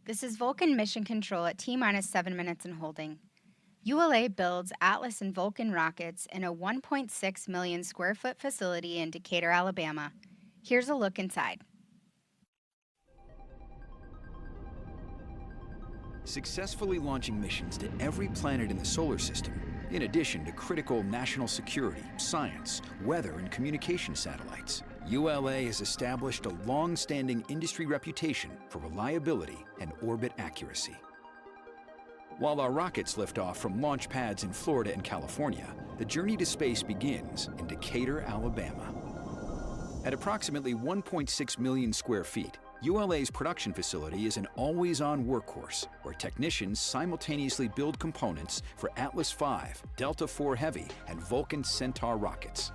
This is Vulcan Mission Control at T-minus 7 minutes and holding. ULA builds Atlas and Vulcan rockets in a 1.6 million square foot facility in Decatur, Alabama. Here's a look inside. Successfully launching missions to every planet in the solar system, in addition to critical national security, science, weather, and communication satellites. ULA has established a long-standing industry reputation for reliability and orbit accuracy. While our rockets lift off from launch pads in Florida and California, the journey to space begins in Decatur, Alabama. At approximately 1.6 million square feet, ULA's production facility is an always-on workhorse where technicians simultaneously build components for Atlas V, Delta IV Heavy, and Vulcan Centaur rockets.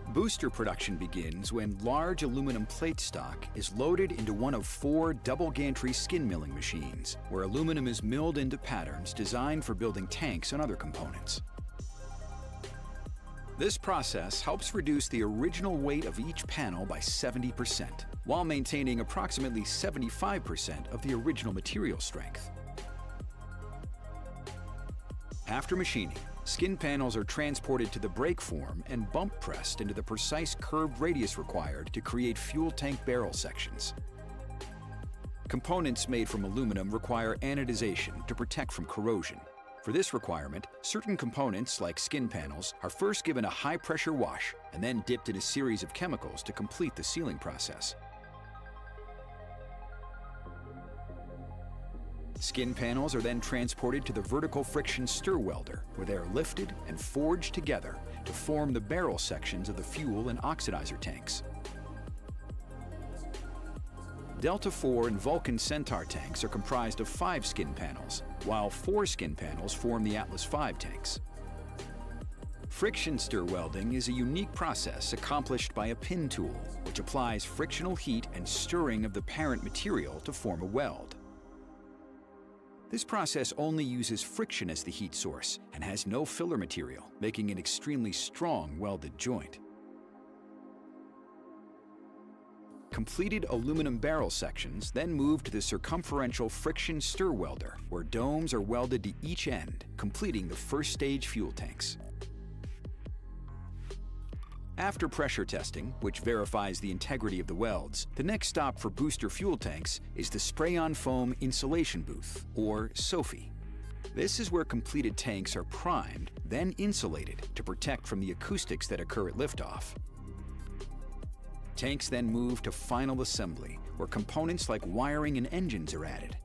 Booster production begins when large aluminum plate stock is loaded into one of 4 double gantry skin milling machines, where aluminum is milled into patterns designed for building tanks and other components. This process helps reduce the original weight of each panel by 70%, while maintaining approximately 75% of the original material strength. After machining, skin panels are transported to the brake form and bump pressed into the precise curved radius required to create fuel tank barrel sections. Components made from aluminum require anodization to protect from corrosion. For this requirement, certain components, like skin panels, are first given a high-pressure wash and then dipped in a series of chemicals to complete the sealing process. Skin panels are then transported to the vertical friction stir welder, where they are lifted and forged together to form the barrel sections of the fuel and oxidizer tanks. Delta IV and Vulcan Centaur tanks are comprised of 5 skin panels, while 4 skin panels form the Atlas V tanks. Friction stir welding is a unique process accomplished by a pin tool, which applies frictional heat and stirring of the parent material to form a weld. This process only uses friction as the heat source and has no filler material, making an extremely strong welded joint. Completed aluminum barrel sections then move to the circumferential friction stir welder, where domes are welded to each end, completing the first stage fuel tanks. After pressure testing, which verifies the integrity of the welds, the next stop for booster fuel tanks is the spray-on foam insulation booth, or SOFI. This is where completed tanks are primed, then insulated to protect from the acoustics that occur at liftoff. Tanks then move to final assembly, where components like wiring and engines are added.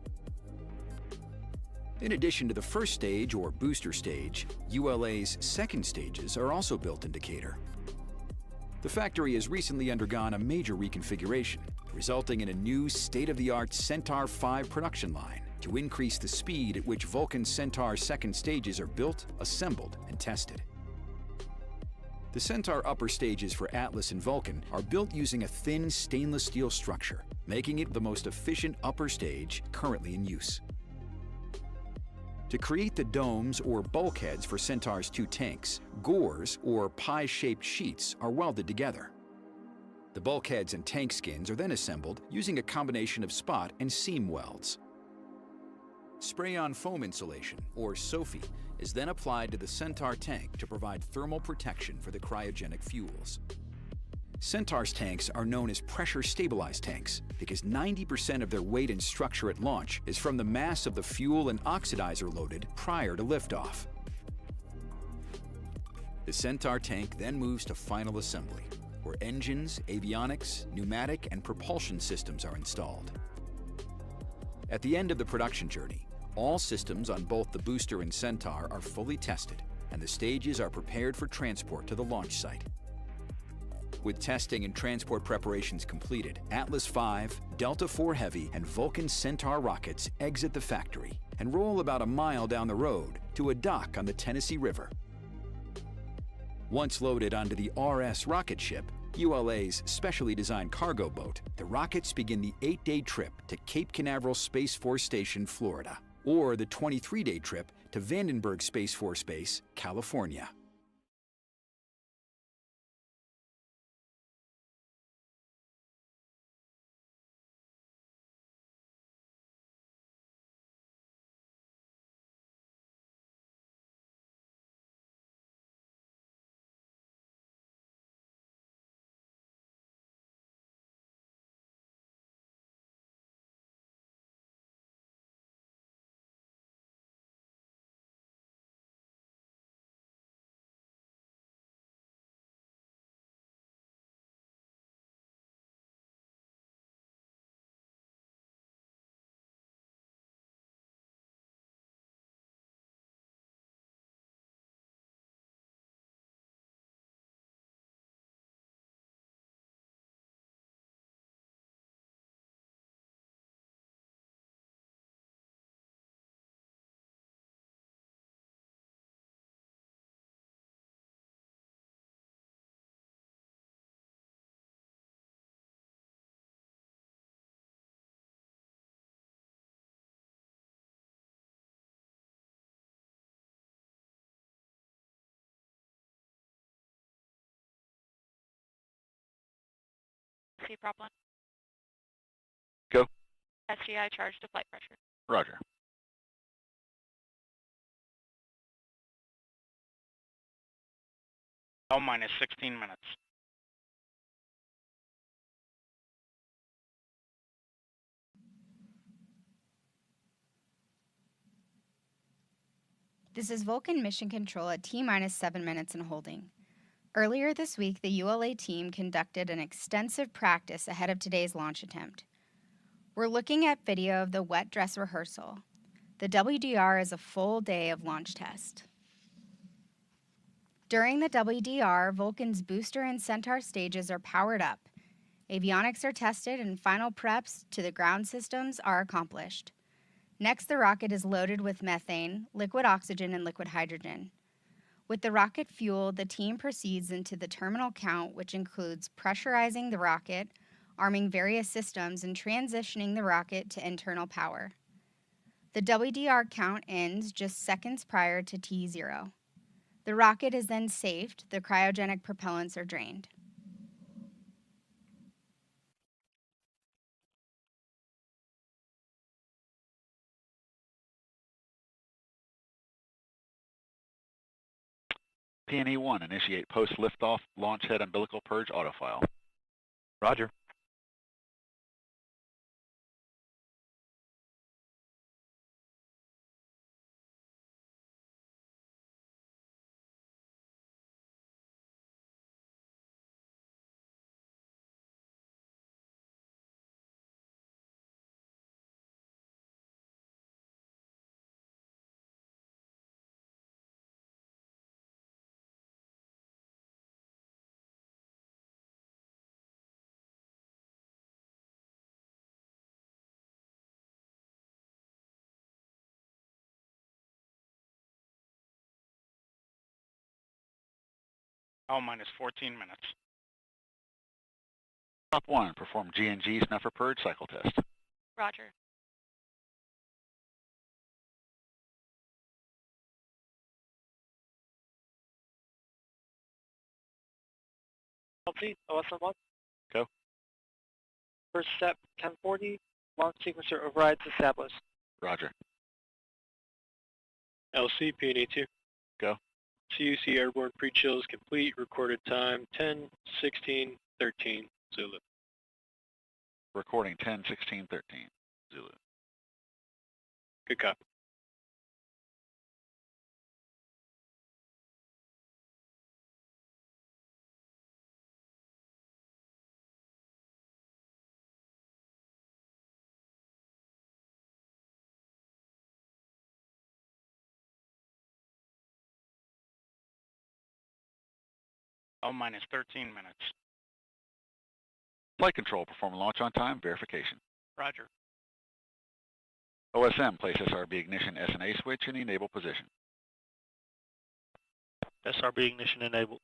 In addition to the first stage, or booster stage, ULA's second stages are also built in Decatur. The factory has recently undergone a major reconfiguration, resulting in a new state-of-the-art Centaur V production line to increase the speed at which Vulcan Centaur second stages are built, assembled, and tested. The Centaur upper stages for Atlas and Vulcan are built using a thin stainless steel structure, making it the most efficient upper stage currently in use. To create the domes or bulkheads for Centaur's 2 tanks, gores or pie-shaped sheets are welded together. The bulkheads and tank skins are then assembled using a combination of spot and seam welds. Spray-on foam insulation, or SOFI, is then applied to the Centaur tank to provide thermal protection for the cryogenic fuels. Centaur's tanks are known as pressure-stabilized tanks because 90% of their weight and structure at launch is from the mass of the fuel and oxidizer loaded prior to liftoff. The Centaur tank then moves to final assembly, where engines, avionics, pneumatic, and propulsion systems are installed. At the end of the production journey, all systems on both the booster and Centaur are fully tested, and the stages are prepared for transport to the launch site. With testing and transport preparations completed, Atlas V, Delta IV Heavy, and Vulcan Centaur rockets exit the factory and roll about a mile down the road to a dock on the Tennessee River. Once loaded onto the RS rocket ship, ULA's specially designed cargo boat, the rockets begin the 8-day trip to Cape Canaveral Space Force Station, Florida, or the 23-day trip to Vandenberg Space Force Base, California. LC prop 1. Go. SGI charge to flight pressure. Roger. L minus 16 minutes. This is Vulcan Mission Control at T-minus 7 minutes and holding. Earlier this week, the ULA team conducted an extensive practice ahead of today's launch attempt. We're looking at video of the wet dress rehearsal. The WDR is a full day of launch test. During the WDR, Vulcan's booster and Centaur stages are powered up. Avionics are tested and final preps to the ground systems are accomplished. Next, the rocket is loaded with methane, liquid oxygen, and liquid hydrogen. With the rocket fueled, the team proceeds into the terminal count, which includes pressurizing the rocket, arming various systems, and transitioning the rocket to internal power. The WDR count ends just seconds prior to T0. The rocket is then safed, the cryogenic propellants are drained. PNE-1, initiate post-liftoff launch head umbilical purge autofile. Roger. L minus 14 minutes. Prop 1, perform G&G snuffer purge cycle test. Roger. LC, OSM1. Go. First step, 1040, launch sequencer overrides established. Roger. LC, PNE2. Go. CUC airborne pre-chill is complete. Recorded time 10:16:13 Zulu. Recording 10:16:13 Zulu. Good copy. L minus 13 minutes. Flight control, perform launch on time verification. Roger. OSM, place SRB ignition SNA switch in the enable position. SRB ignition enabled.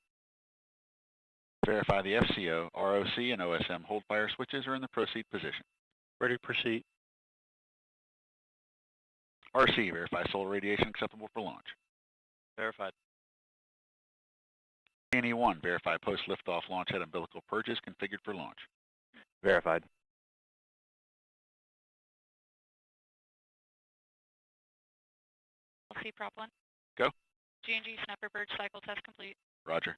Verify the FCO, ROC, and OSM hold fire switches are in the proceed position. Ready to proceed. RC, verify solar radiation acceptable for launch. Verified. PNE-1, verify post-liftoff launch head umbilical purges configured for launch. Verified. LC prop 1. Go. G&G snapper purge cycle test complete. Roger.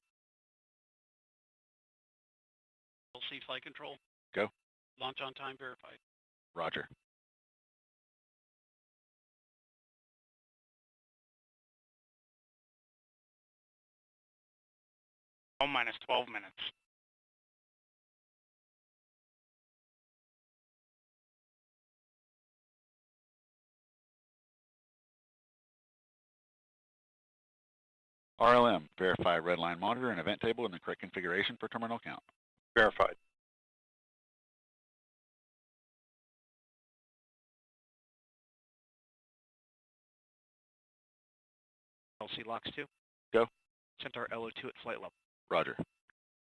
LC flight control. Go. Launch on time verified. Roger. L minus 12 minutes. RLM, verify red line monitor and event table in the correct configuration for terminal count. Verified. LC locks 2. Go. Centaur LO2 at flight level. Roger.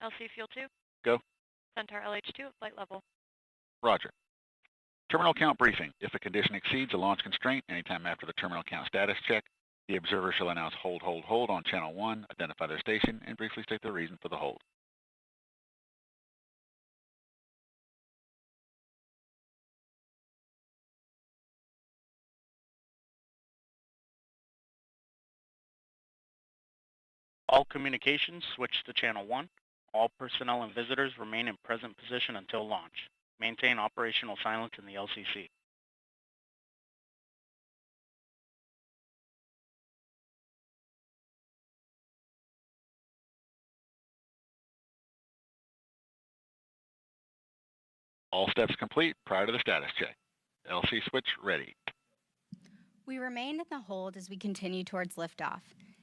LC fuel 2. Go. Centaur LH2 at flight level. Roger. Terminal count briefing. If a condition exceeds a launch constraint anytime after the terminal count status check, the observer shall announce hold, hold, hold on channel 1, identify their station, and briefly state the reason for the hold. All communications switch to channel 1. All personnel and visitors remain in present position until launch. Maintain operational silence in the LCC. All steps complete prior to the status check. LC switch ready. We remain in the hold as we continue towards liftoff.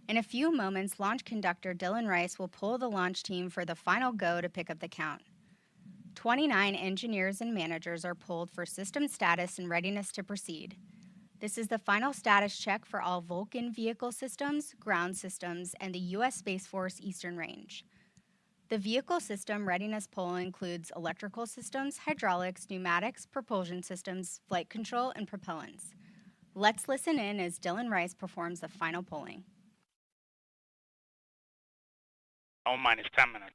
In a few moments, launch conductor Dylan Rice will pull the launch team for the final go to pick up the count. 29 engineers and managers are pulled for system status and readiness to proceed. This is the final status check for all Vulcan vehicle systems, ground systems, and the U.S. Space Force Eastern Range. The vehicle system readiness poll includes electrical systems, hydraulics, pneumatics, propulsion systems, flight control, and propellants. Let's listen in as Dylan Rice performs the final polling. minus 10 minutes.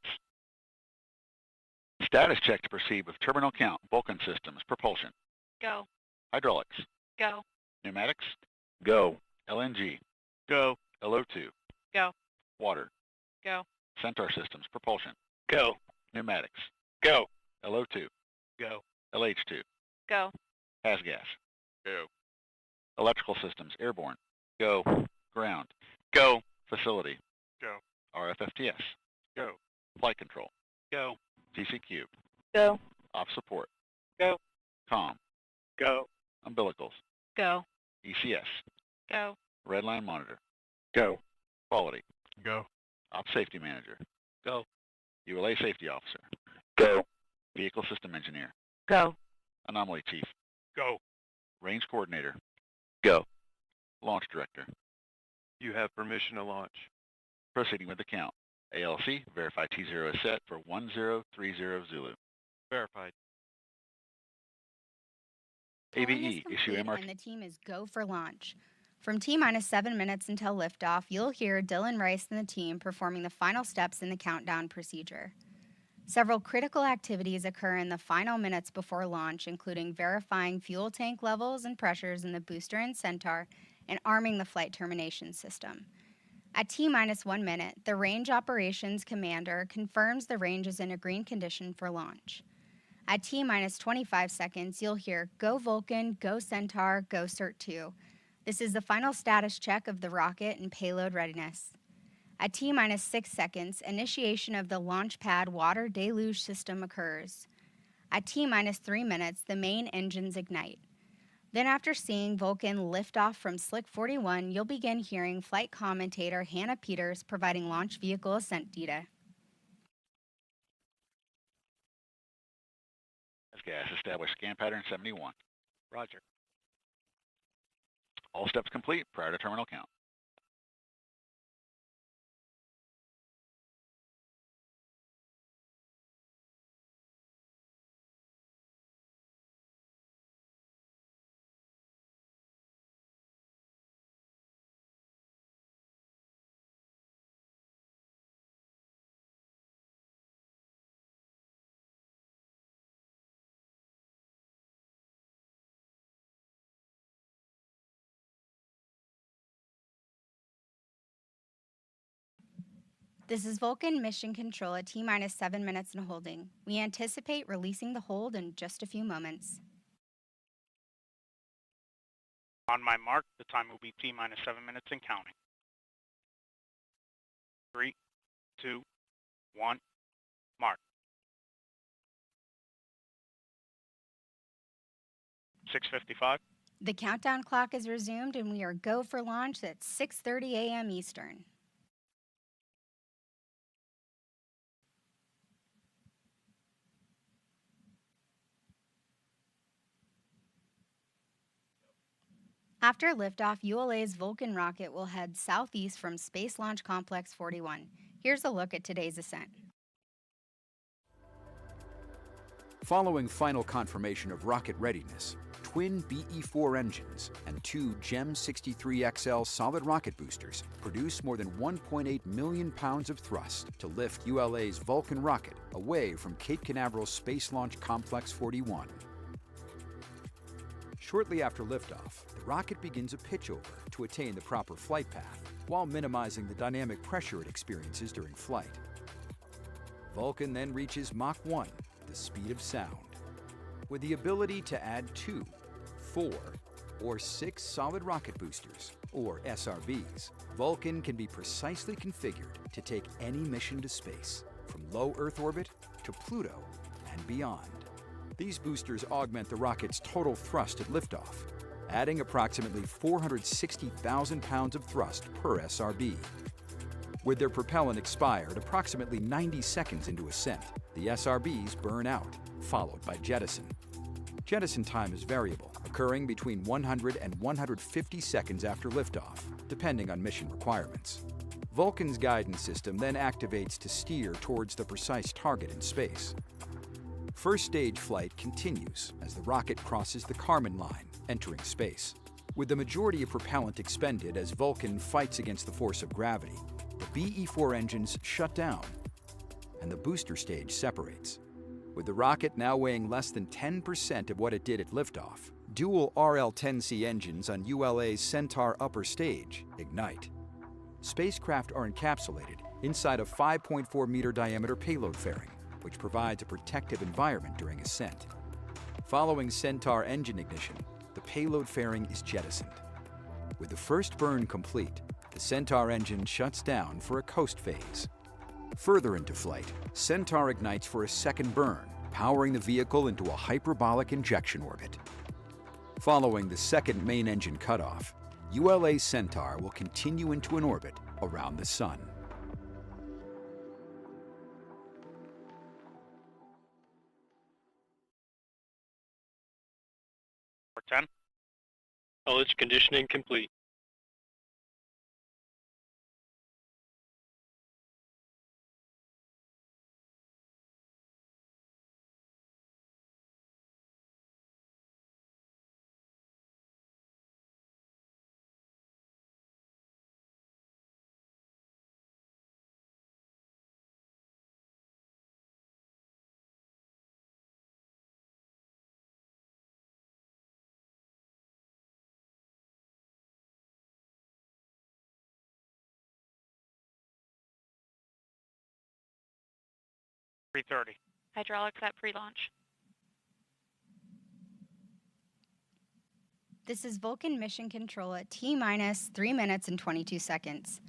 Status check to proceed with terminal count, Vulcan systems, propulsion, Go. hydraulics, Go. pneumatics, Go. LNG, Go. LO2, Go. water, Go. Centaur systems, propulsion, Go. pneumatics, Go. LO2, Go. LH2, Go. has gas, Go. electrical systems, airborne, Go. ground, Go. facility, Go. RFFTS, Go. flight control, Go. TCQ, Go. off support, Go. comm, Go. umbilicals, Go. ECS, Go. red line monitor, Go. quality, Go. op safety manager, Go. ULA safety officer, Go. vehicle system engineer, Go. anomaly chief, Go. range coordinator, Go. launch director. You have permission to launch. Proceeding with the count. ALC, verify T0 is set for 1030 Zulu. Verified. Polling is ABE, complete issue MRT. and the team is go for launch. From T-minus 7 minutes until liftoff, you'll hear Dylan Rice and the team performing the final steps in the countdown procedure. Several critical activities occur in the final minutes before launch, including verifying fuel tank levels and pressures in the booster and Centaur and arming the flight termination system. At T-minus 1 minute, the Range Operations Commander confirms the range is in a green condition for launch. At T-minus 25 seconds, you'll hear Go Vulcan, Go Centaur, Go Cert-2. This is the final status check of the rocket and payload readiness. At T-minus 6 seconds, initiation of the launch pad water deluge system occurs. At T-minus 3 minutes, the main engines ignite. Then after seeing Vulcan lift off from Slick 41, you'll begin hearing flight commentator Hannah Peters providing launch vehicle ascent data. As gas, establish scan pattern 71. Roger. All steps complete prior to terminal count. This is Vulcan Mission Control at T-minus 7 minutes and holding. We anticipate releasing the hold in just a few moments. On my mark, the time will be T-minus 7 minutes and counting. 3, 2, 1, mark. 6:55. The countdown clock is resumed and we are go for launch at 6:30 a.m. Eastern. After liftoff, ULA's Vulcan rocket will head southeast from Space Launch Complex 41. Here's a look at today's ascent. Following final confirmation of rocket readiness, twin BE-4 engines and 2 GEM 63XL solid rocket boosters produce more than 1.8 million pounds of thrust to lift ULA's Vulcan rocket away from Cape Canaveral Space Launch Complex 41. Shortly after liftoff, the rocket begins a pitch over to attain the proper flight path, while minimizing the dynamic pressure it experiences during flight. Vulcan then reaches Mach 1, the speed of sound. With the ability to add 2, 4, or 6 solid rocket boosters, or SRBs, Vulcan can be precisely configured to take any mission to space, from low Earth orbit to Pluto and beyond. These boosters augment the rocket's total thrust at liftoff, adding approximately 460,000 pounds of thrust per SRB. With their propellant expired approximately 90 seconds into ascent, the SRBs burn out, followed by jettison. Jettison time is variable, occurring between 100 and 150 seconds after liftoff, depending on mission requirements. Vulcan's guidance system then activates to steer towards the precise target in space. First stage flight continues as the rocket crosses the Kármán line, entering space. With the majority of propellant expended as Vulcan fights against the force of gravity, the BE-4 engines shut down and the booster stage separates. With the rocket now weighing less than 10% of what it did at liftoff, dual RL-10C engines on ULA's Centaur upper stage ignite. Spacecraft are encapsulated inside a 5.4-meter diameter payload fairing, which provides a protective environment during ascent. Following Centaur engine ignition, the payload fairing is jettisoned. With the first burn complete, the Centaur engine shuts down for a coast phase. Further into flight, Centaur ignites for a second burn, powering the vehicle into a hyperbolic injection orbit. Following the second main engine cutoff, ULA Centaur will continue into an orbit around the Sun. For 10. Knowledge conditioning complete. .330. Hydraulics at pre-launch. This is Vulcan Mission Control at T-minus 3 minutes and 22 seconds.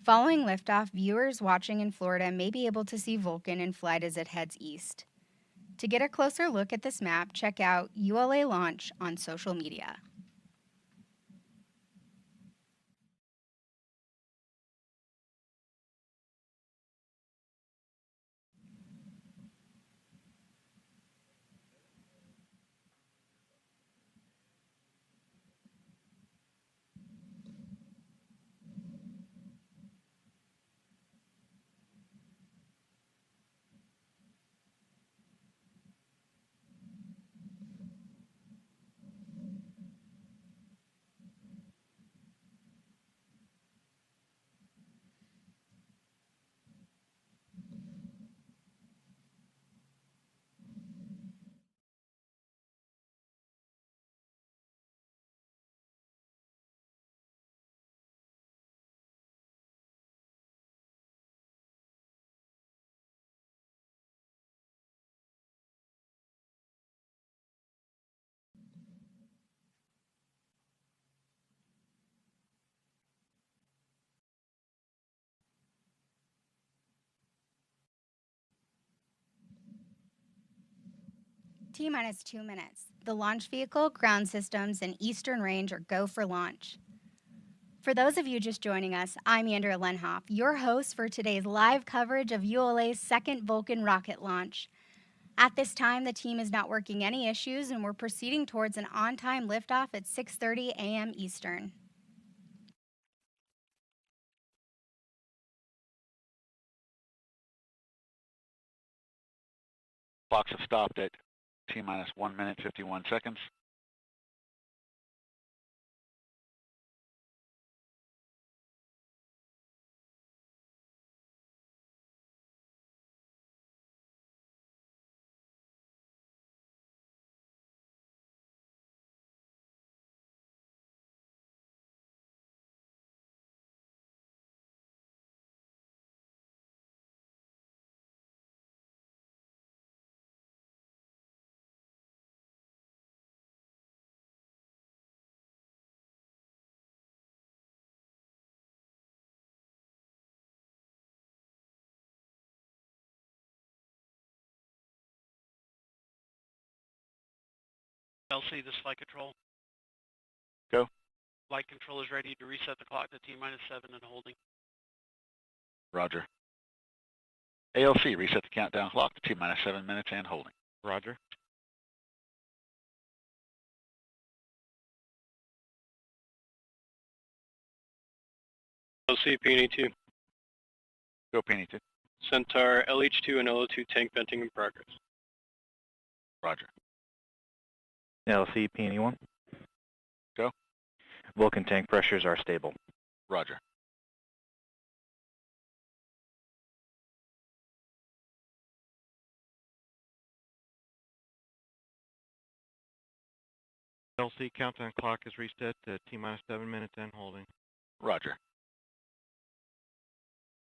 Following liftoff, viewers watching in Florida may be able to see Vulcan in flight as it heads east. To get a closer look at this map, check out ULA Launch on social media. T-minus 2 minutes. The launch vehicle, ground systems, and eastern range are go for launch. For those of you just joining us, I'm Andrea Lenhoff, your host for today's live coverage of ULA's second Vulcan rocket launch. At this time, the team is not working any issues, and we're proceeding towards an on-time liftoff at 6:30 a.m. Eastern. Clocks have stopped at T-minus 1 minute, 51 seconds. LC, this is flight control. Go. Flight control is ready to reset the clock to T-7 and holding. Roger. ALC, reset the countdown clock to T-7 minutes and holding. Roger. LC, Peony-2. Go, Peony-2. Centaur LH2 and LO2 tank venting in progress. Roger. LC, Peony-1. Go. Vulcan tank pressures are stable. Roger. LC countdown clock is reset to T-7 minutes and holding. Roger.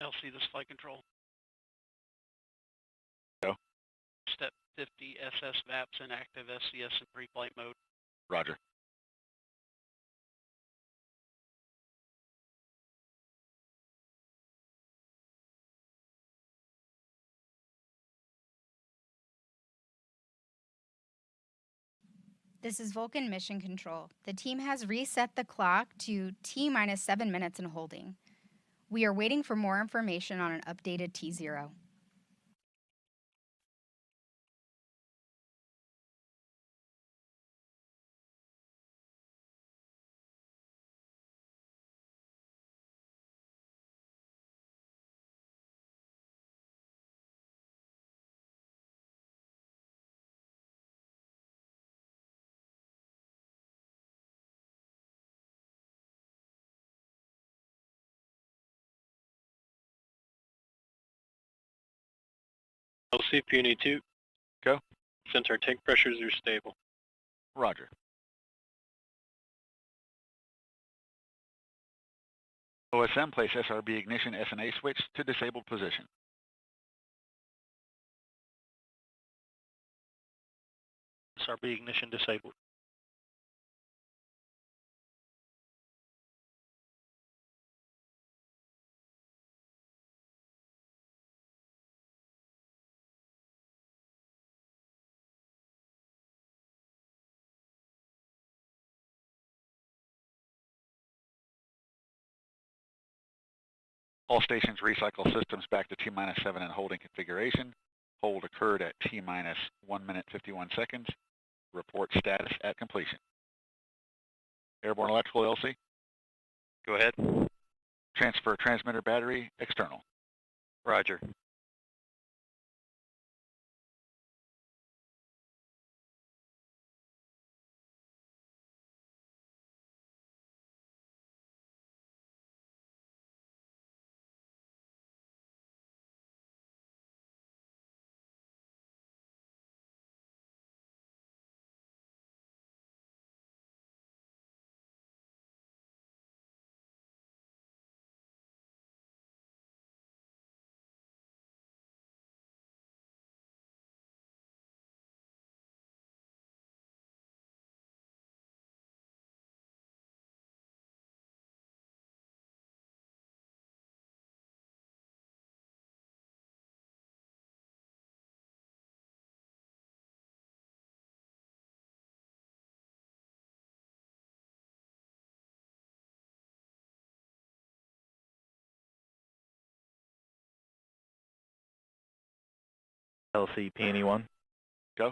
LC, this is flight control. Go. Step 50 SS VAPS and active SCS in pre-flight mode. Roger. This is Vulcan Mission Control. The team has reset the clock to T-7 minutes and holding. We are waiting for more information on an updated T0. LC, Peony-2. Go. Centaur tank pressures are stable. Roger. OSM, place SRB ignition SNA switch to disabled position. SRB ignition disabled. All stations recycle systems back to T-7 and holding configuration. Hold occurred at T-1 minute 51 seconds. Report status at completion. Airborne electrical LC. Go ahead. Transfer transmitter battery external. Roger. LC, Peony-1. Go.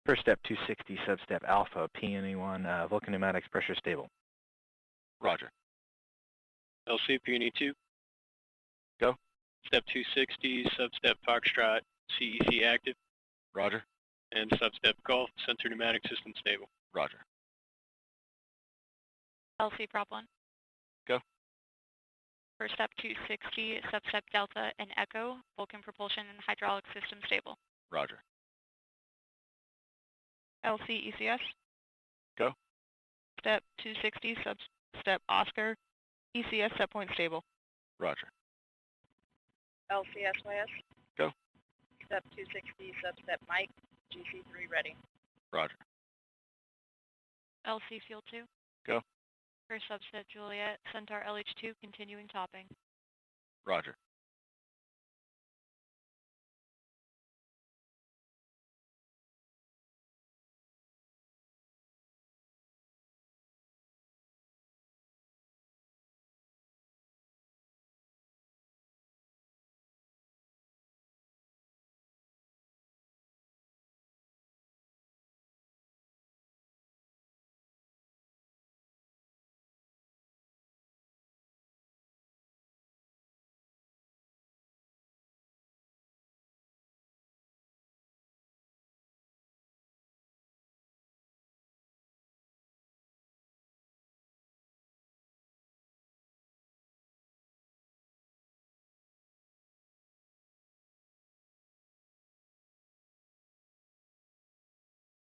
First step 260, substep alpha, Peony-1, Vulcan pneumatics pressure stable. Roger. LC, Peony-2. Go. Step 260, substep Foxtrot, CEC active. Roger. And substep Golf, sensor pneumatic system stable. Roger. LC prop 1. Go. First step 260, substep Delta and Echo, Vulcan propulsion and hydraulic system stable. Roger. LC ECS. Go. Step 260, substep Oscar, ECS set point stable. Roger. LC SYS. Go. Step 260, substep Mike, GC3 ready. Roger. LC Fuel 2. Go. First substep Juliet, Centaur LH2 continuing topping. Roger.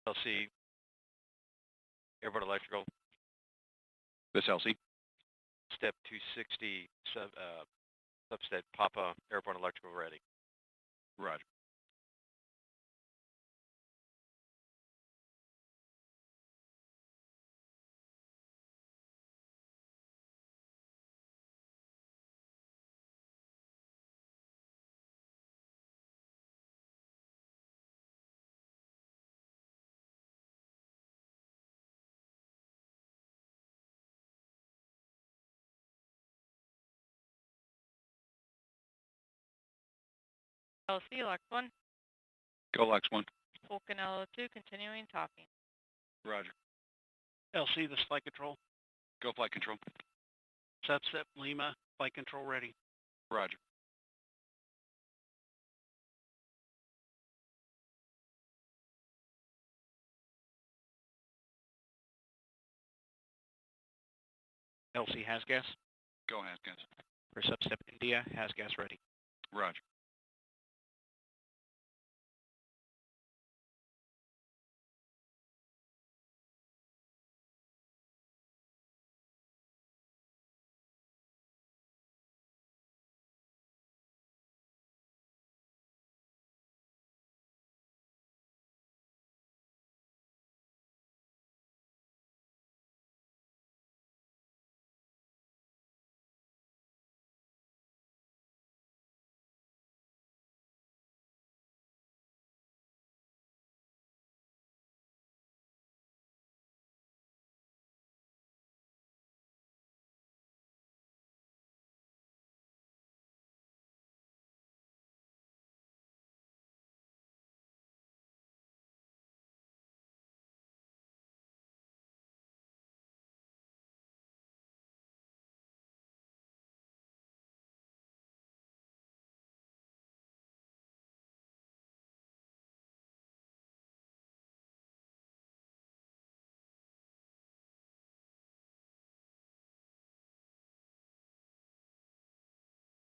LC, airborne electrical, This LC. step 260, subset Papa, airborne electrical ready. Roger. LC, Lock 1. Go Lex 1. Vulcan LO2, continuing topping. Roger. LC, this flight control. Go flight control. Substep Lima, flight control ready. Roger. LC has gas. Go ahead, guys. For substep India, has gas ready. Roger.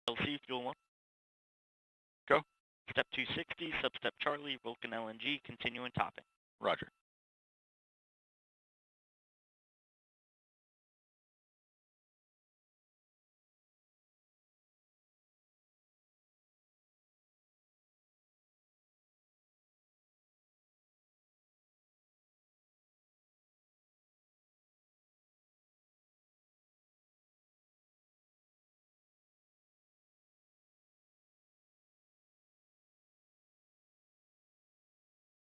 LC, fuel 1. Go. Step 260, substep Charlie, Vulcan LNG, continuing topping. Roger.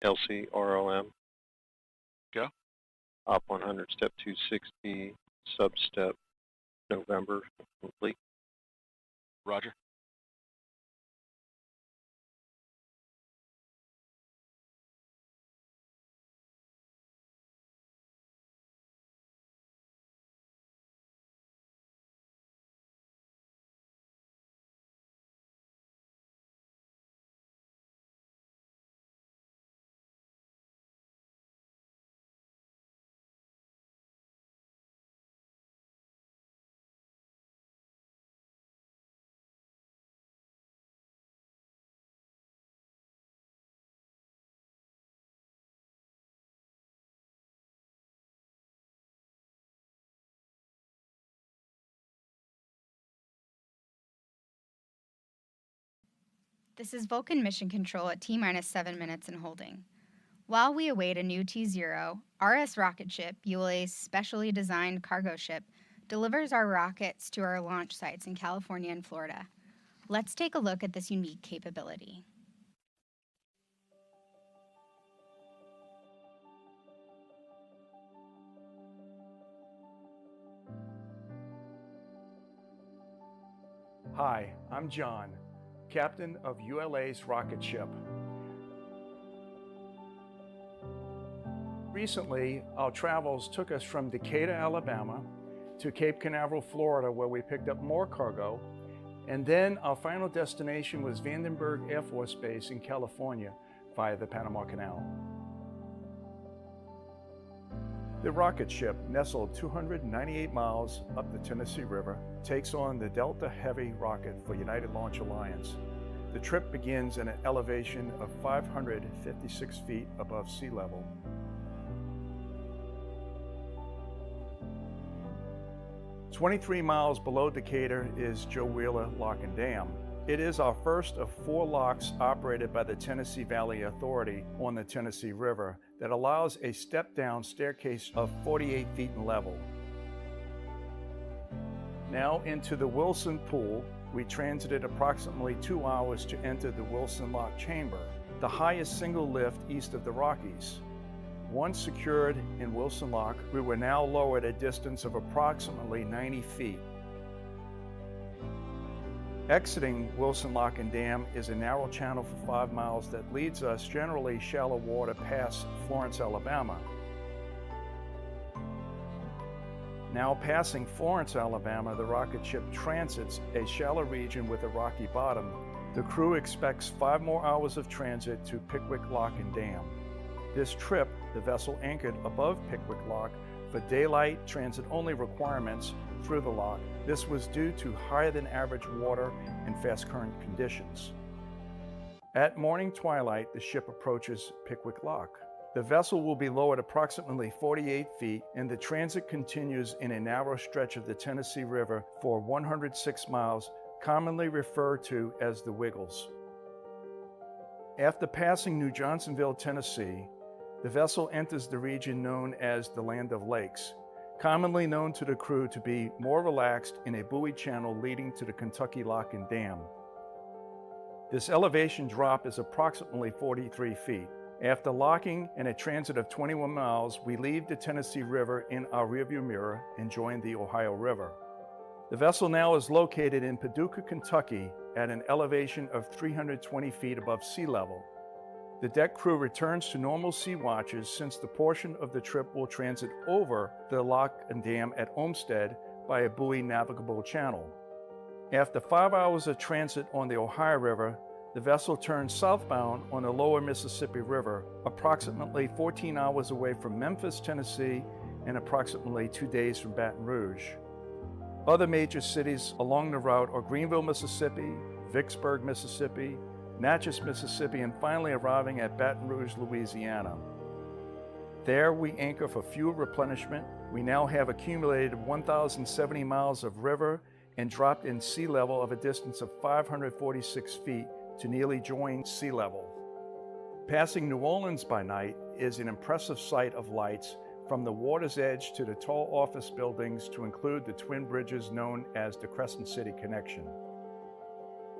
LC, RLM. Go. Op 100, step 260, substep November, complete. Roger. This is Vulcan Mission Control at T-minus 7 minutes and holding. While we await a new T0, RS rocket ship, ULA's specially designed cargo ship, delivers our rockets to our launch sites in California and Florida. Let's take a look at this unique capability. Hi, I'm John, captain of ULA's rocket ship. Recently, our travels took us from Decatur, Alabama, to Cape Canaveral, Florida, where we picked up more cargo, and then our final destination was Vandenberg Air Force Base in California via the Panama Canal. The rocket ship, nestled 298 miles up the Tennessee River, takes on the Delta Heavy rocket for United Launch Alliance. The trip begins at an elevation of 556 feet above sea level. "23 miles below Decatur is Wheeler Lock and Dam. It is our first of 4 locks operated by the Tennessee Valley Authority on the Tennessee River that allows a step-down staircase of 48 feet in level. Now into the Wilson Pool, we transited approximately 2 hours to enter the Wilson Lock Chamber, the highest single lift east of the Rockies. Once secured in Wilson Lock, we were now lowered a distance of approximately 90 feet. Exiting Wilson Lock and Dam is a narrow channel for 5 miles that leads us generally shallow water past Florence, Alabama. Now passing Florence, Alabama, the rocket ship transits a shallow region with a rocky bottom. The crew expects 5 more hours of transit to Pickwick Lock and Dam. This trip, the vessel anchored above Pickwick Lock for daylight transit-only requirements through the lock. This was due to higher than average water and fast current conditions. At morning twilight, the ship approaches Pickwick Lock. The vessel will be lowered approximately 48 feet, and the transit continues in a narrow stretch of the Tennessee River for 106 miles, commonly referred to as the Wiggles. After passing New Johnsonville, Tennessee, the vessel enters the region known as the Land of Lakes, commonly known to the crew to be more relaxed in a buoy channel leading to the Kentucky Lock and Dam. This elevation drop is approximately 43 feet. After locking and a transit of 21 miles, we leave the Tennessee River in our rearview mirror and join the Ohio River. The vessel now is located in Paducah, Kentucky at an elevation of 320 feet above sea level. The deck crew returns to normal sea watches since the portion of the trip will transit over the lock and dam at Olmsted by a buoy navigable channel. After 5 hours of transit on the Ohio River, the vessel turns southbound on the lower Mississippi River, approximately 14 hours away from Memphis, Tennessee, and approximately 2 days from Baton Rouge. Other major cities along the route are Greenville, Mississippi, Vicksburg, Mississippi, Natchez, Mississippi, and finally arriving at Baton Rouge, Louisiana. There we anchor for fuel replenishment. We now have accumulated 1,070 miles of river and dropped in sea level of a distance of 546 feet to nearly join sea level. Passing New Orleans by night is an impressive sight of lights from the water's edge to the tall office buildings to include the twin bridges known as the Crescent City Connection.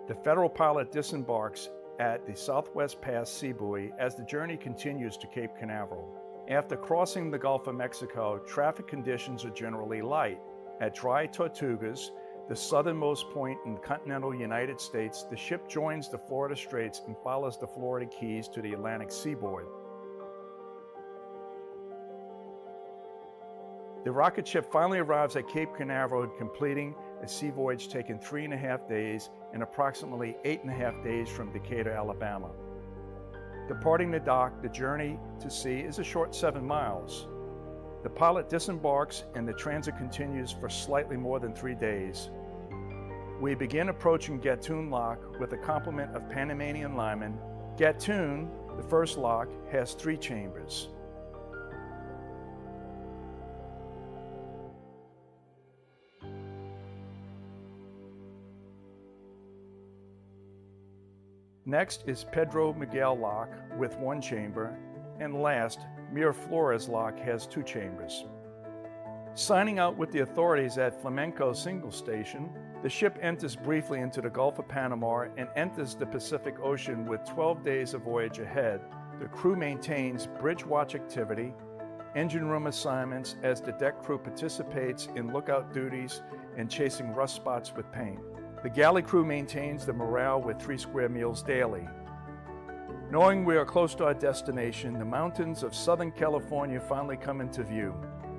The Federal pilot disembarks at the Southwest Pass Sea Buoy as the journey continues to Cape Canaveral. After crossing the Gulf of Mexico, traffic conditions are generally light. At Dry Tortugas, the southernmost point in the continental United States, the ship joins the Florida Straits and follows the Florida Keys to the Atlantic seaboard. The rocket ship finally arrives at Cape Canaveral, completing a sea voyage taking 3.5 days and approximately 8.5 days from Decatur, Alabama. Departing the dock, the journey to sea is a short 7 miles. The pilot disembarks and the transit continues for slightly more than 3 days. We begin approaching Gatun Lock with a complement of Panamanian linemen. Gatun, the first lock, has 3 chambers. Next is Pedro Miguel Lock with 1 chamber, and last, Miraflores Lock has 2 chambers. Signing out with the authorities at Flamenco Single Station, the ship enters briefly into the Gulf of Panama and enters the Pacific Ocean with 12 days of voyage ahead. The crew maintains bridge watch activity, engine room assignments as the deck crew participates in lookout duties and chasing rust spots with paint. The galley crew maintains the morale with 3 square meals daily. Knowing we are close to our destination, the mountains of Southern California finally come into view.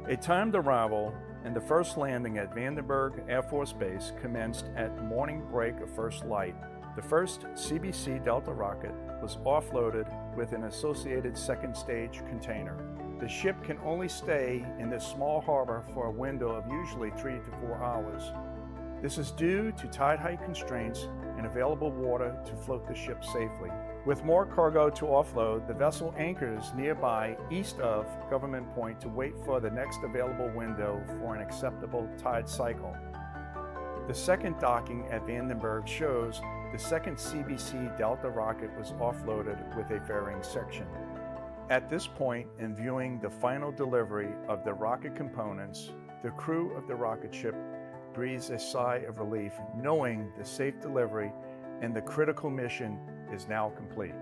A timed arrival and the first landing at Vandenberg Air Force Base commenced at morning break of first light. The first CBC Delta rocket was offloaded with an associated second stage container. The ship can only stay in this small harbor for a window of usually 3 to 4 hours. This is due to tide height constraints and available water to float the ship safely. With more cargo to offload, the vessel anchors nearby east of Government Point to wait for the next available window for an acceptable tide cycle. The second docking at Vandenberg shows the second CBC Delta rocket was offloaded with a fairing section. At this point, in viewing the final delivery of the rocket components, the crew of the rocket ship breathes a sigh of relief, knowing the safe delivery and the critical mission is now complete.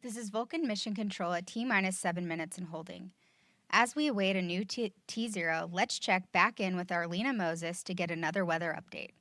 This is Vulcan Mission Control at T-minus 7 minutes and holding. As we await a new T0, let's check back in with Arlena Moses to get another weather update.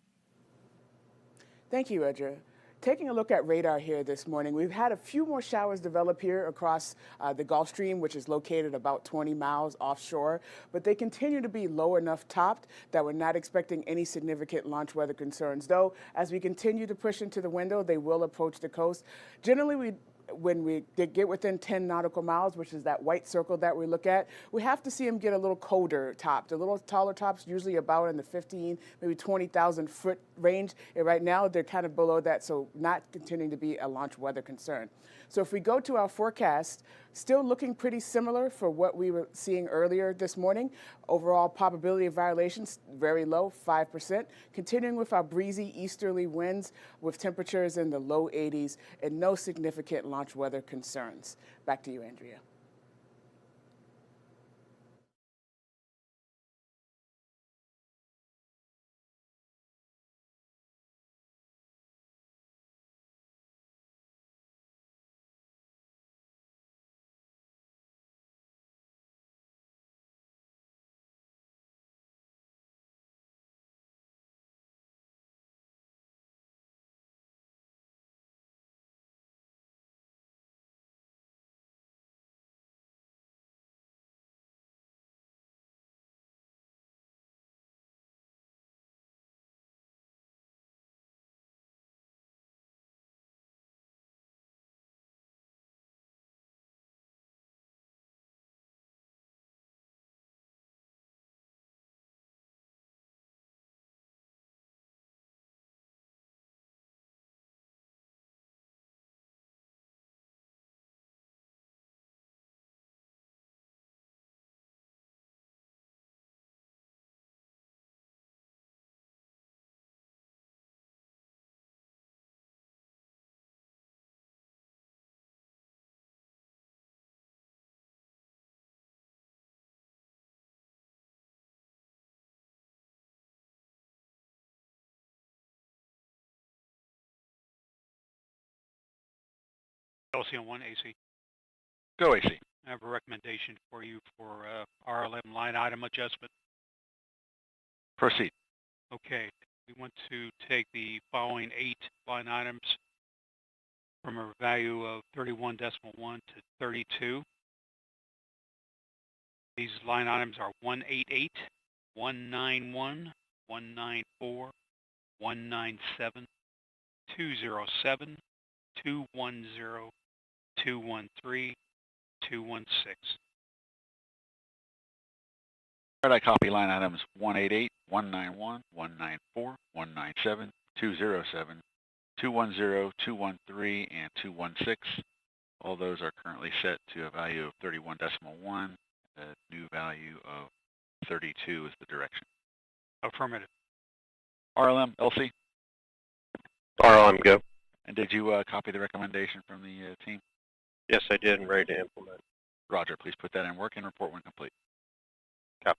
Thank you, Edra. Taking a look at radar here this morning, we've had a few more showers develop here across the Gulf Stream, which is located about 20 miles offshore, but they continue to be low enough topped that we're not expecting any significant launch weather concerns. Though, as we continue to push into the window, they will approach the coast. Generally, when we get within 10 nautical miles, which is that white circle that we look at, we have to see them get a little colder topped. A little taller tops, usually about in the 15, maybe 20,000 foot range. And right now, they're kind of below that, so not continuing to be a launch weather concern. So if we go to our forecast, still looking pretty similar for what we were seeing earlier this morning. Overall probability of violations, very low, 5%. Continuing with our breezy easterly winds with temperatures in the low 80s and no significant launch weather concerns. Back to you, Andrea. LCM1 AC. Go AC. I have a recommendation for you for RLM line item adjustment. Proceed. Okay, we want to take the following 8 line items from a value of 31.1 to 32. These line items are 188, 191, 194, 197, 207, 210, 213, 216. All right, I copy line items 188, 191, 194, 197, 207, 210, 213, and 216. All those are currently set to a value of 31.1. The new value of 32 is the direction. Affirmative. RLM, LC? RLM, go. And did you copy the recommendation from the team? Yes, I did, and ready to implement. Roger, please put that in work and report when complete. Copy.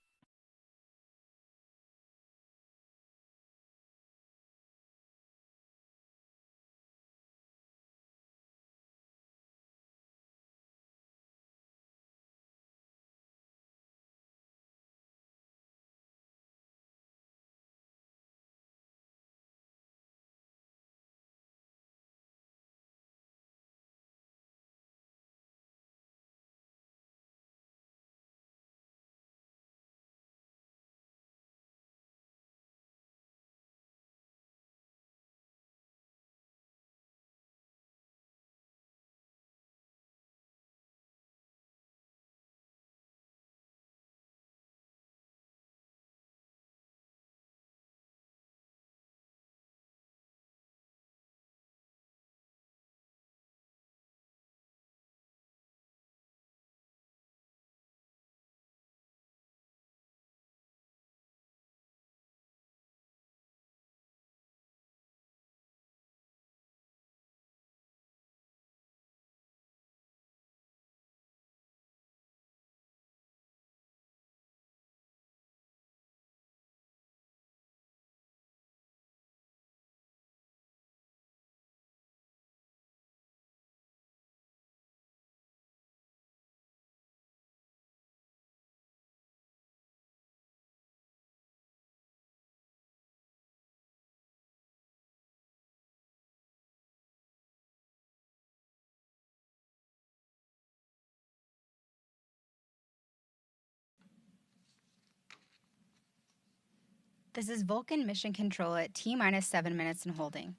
This is Vulcan Mission Control at T-minus 7 minutes and holding.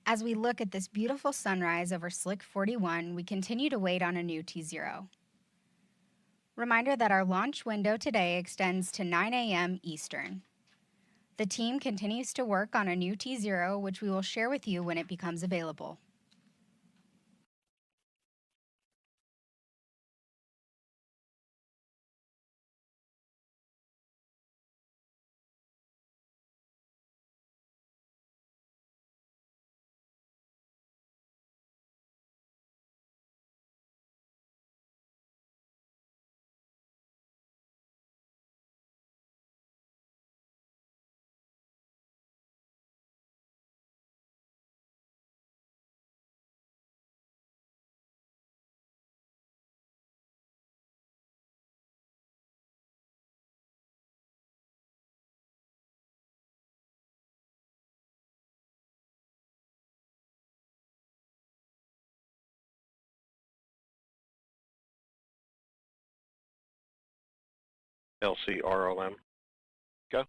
As we look at this beautiful sunrise over Slick 41, we continue to wait on a new T0. Reminder that our launch window today extends to 9 a.m. Eastern. The team continues to work on a new T0, which we will share with you when it becomes available. LC, RLM. Go.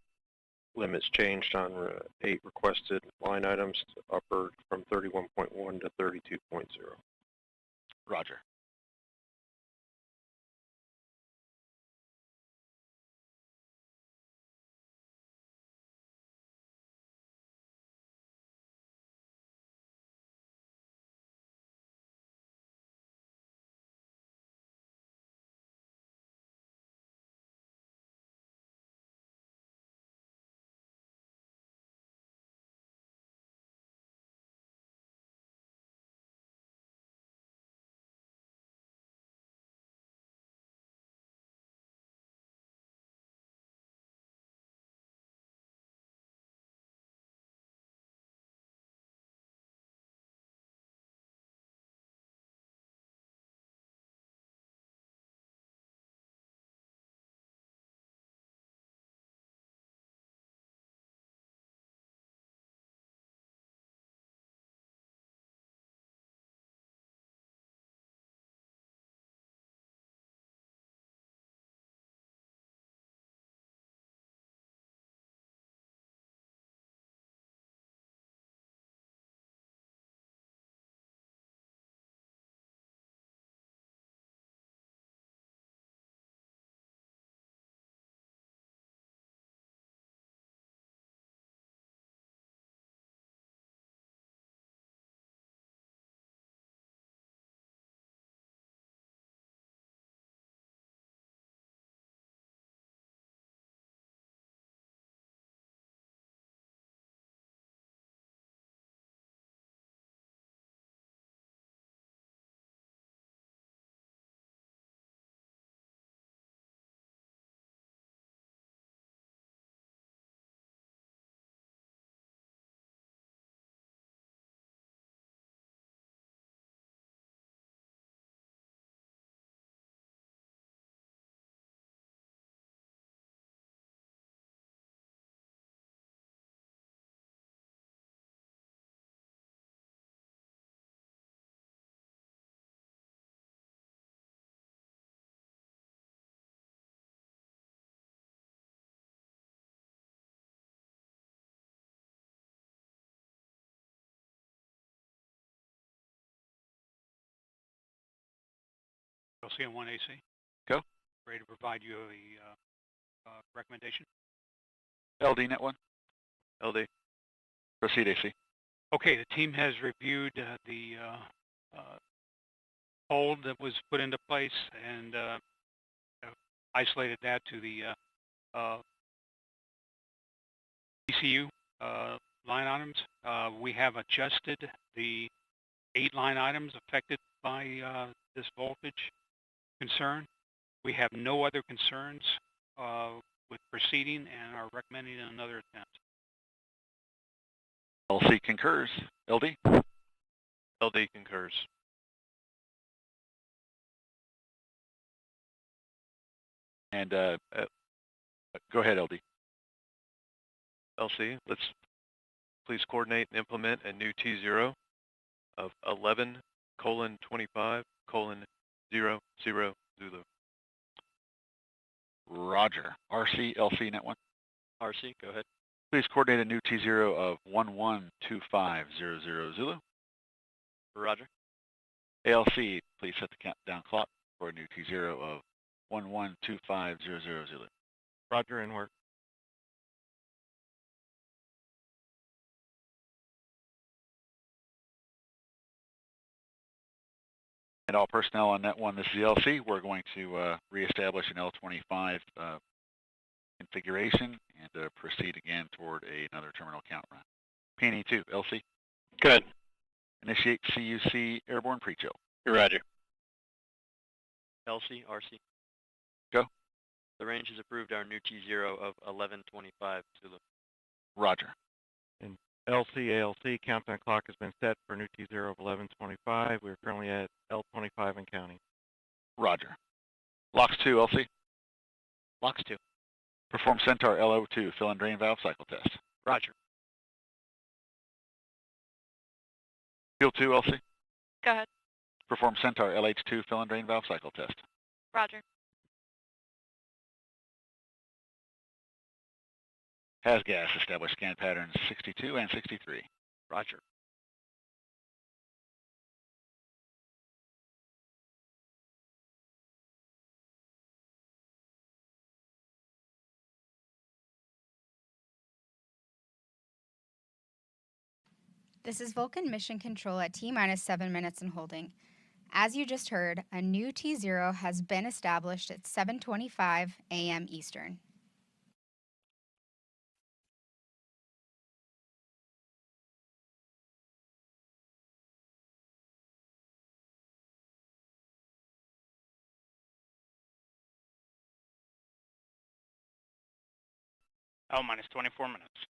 Limits changed on 8 requested line items to upper from 31.1 to 32.0. Roger. LC and 1AC. Go. Ready to provide you a recommendation. LD net 1. LD. Proceed, AC. Okay, the team has reviewed the hold that was put into place and isolated that to the ECU line items. We have adjusted the 8 line items affected by this voltage concern. We have no other concerns with proceeding and are recommending another attempt. LC concurs. LD. LD concurs. And go ahead, LD. LC, let's please coordinate and implement a new T0 of 11:25:00 Zulu. Roger. RC, LC net 1. RC, go ahead. Please coordinate a new T0 of 11:25:00 Zulu. Roger. ALC, please set the countdown clock for a new T0 of 11:25:00 Zulu. Roger, and work. And all personnel on net 1, this is the LC. We're going to reestablish an L25 configuration and proceed again toward another terminal count run. PNE2, LC. Good. Initiate CUC airborne pre-chill. Roger. LC, RC. Go. The range has approved our new T0 of 11:25 Zulu. Roger. And LC, ALC, countdown clock has been set for new T0 of 11:25. We're currently at L25 and counting. Roger. LOX 2, LC. LOX 2. Perform Centaur LO2 fill and drain valve cycle test. Roger. Fuel 2, LC. Go ahead. Perform Centaur LH2 fill and drain valve cycle test. Roger. Has gas, establish scan patterns 62 and 63. Roger. This is Vulcan Mission Control at T-minus 7 minutes and holding. As you just heard, a new T0 has been established at 7:25 a.m. Eastern. L-minus 24 minutes.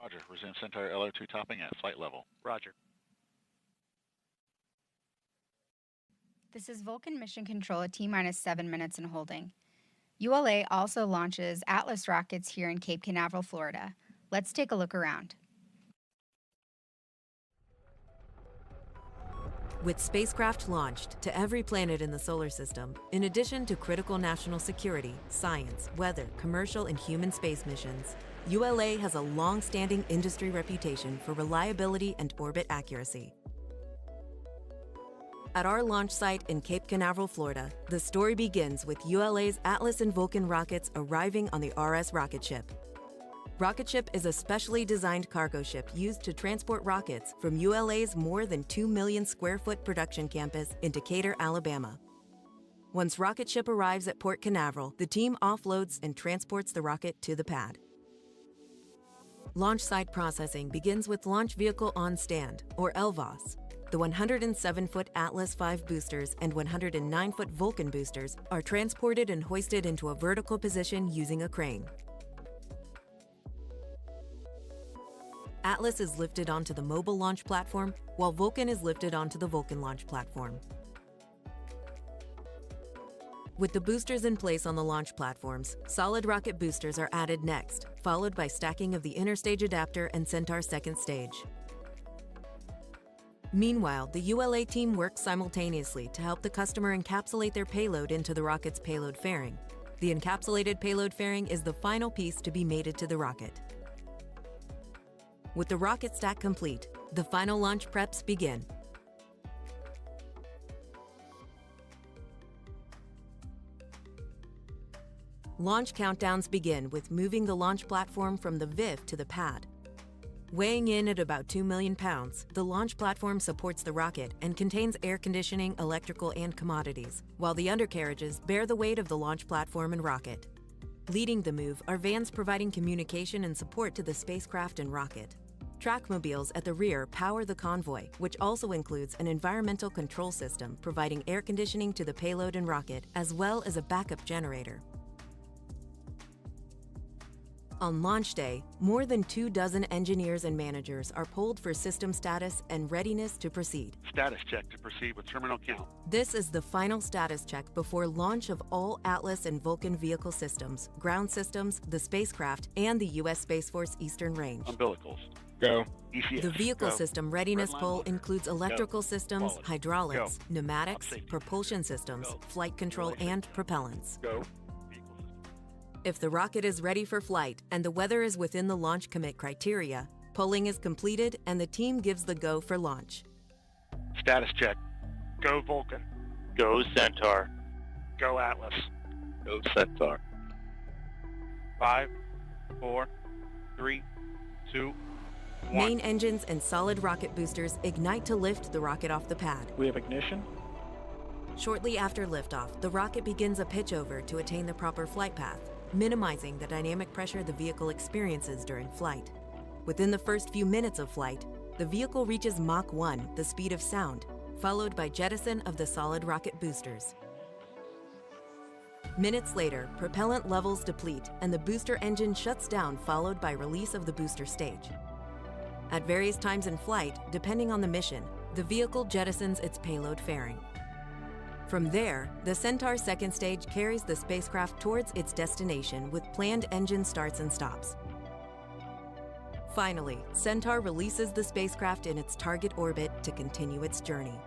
Roger. Resume Centaur LO2 topping at flight level. Roger. This is Vulcan Mission Control at T-minus 7 minutes and holding. ULA also launches Atlas rockets here in Cape Canaveral, Florida. Let's take a look around. With spacecraft launched to every planet in the solar system, in addition to critical national security, science, weather, commercial, and human space missions, ULA has a long-standing industry reputation for reliability and orbit accuracy. At our launch site in Cape Canaveral, Florida, the story begins with ULA's Atlas and Vulcan rockets arriving on the RS rocket ship. Rocket ship is a specially designed cargo ship used to transport rockets from ULA's more than 2 million square foot production campus in Decatur, Alabama. Once rocket ship arrives at Port Canaveral, the team offloads and transports the rocket to the pad. Launch site processing begins with Launch Vehicle on Stand, or LVOS. The 107-foot Atlas V boosters and 109-foot Vulcan boosters are transported and hoisted into a vertical position using a crane. Atlas is lifted onto the mobile launch platform, while Vulcan is lifted onto the Vulcan launch platform. With the boosters in place on the launch platforms, solid rocket boosters are added next, followed by stacking of the interstage adapter and Centaur second stage. Meanwhile, the ULA team works simultaneously to help the customer encapsulate their payload into the rocket's payload fairing. The encapsulated payload fairing is the final piece to be mated to the rocket. With the rocket stack complete, the final launch preps begin. Launch countdowns begin with moving the launch platform from the VIV to the pad. Weighing in at about 2 million pounds, the launch platform supports the rocket and contains air conditioning, electrical, and commodities, while the undercarriages bear the weight of the launch platform and rocket. Leading the move are vans providing communication and support to the spacecraft and rocket. Trackmobiles at the rear power the convoy, which also includes an environmental control system providing air conditioning to the payload and rocket, as well as a backup generator. On launch day, more than 24 engineers and managers are polled for system status and readiness to proceed. Status check to proceed with terminal count. This is the final status check before launch of all Atlas and Vulcan vehicle systems, ground systems, the spacecraft, and the U.S. Space Force Eastern Range. Umbilicals. Go. ECS. The vehicle Go. system readiness Redline poll motor. includes electrical systems, Quality. hydraulics, Go. pneumatics, Safety. propulsion systems, Go. flight control, and propellants. Go. If the rocket is ready for flight and the weather is within the launch commit criteria, polling is completed and the team gives the go for launch. Status check. Go Vulcan. Go Centaur. Go Atlas. Go Centaur. 5, 4, 3, 2, 1. Main engines and solid rocket boosters ignite to lift the rocket off the pad. We have ignition. Shortly after liftoff, the rocket begins a pitch over to attain the proper flight path, minimizing the dynamic pressure the vehicle experiences during flight. Within the first few minutes of flight, the vehicle reaches Mach 1, the speed of sound, followed by jettison of the solid rocket boosters. Minutes later, propellant levels deplete and the booster engine shuts down, followed by release of the booster stage. At various times in flight, depending on the mission, the vehicle jettisons its payload fairing. From there, the Centaur second stage carries the spacecraft towards its destination with planned engine starts and stops. Finally, Centaur releases the spacecraft in its target orbit to continue its journey.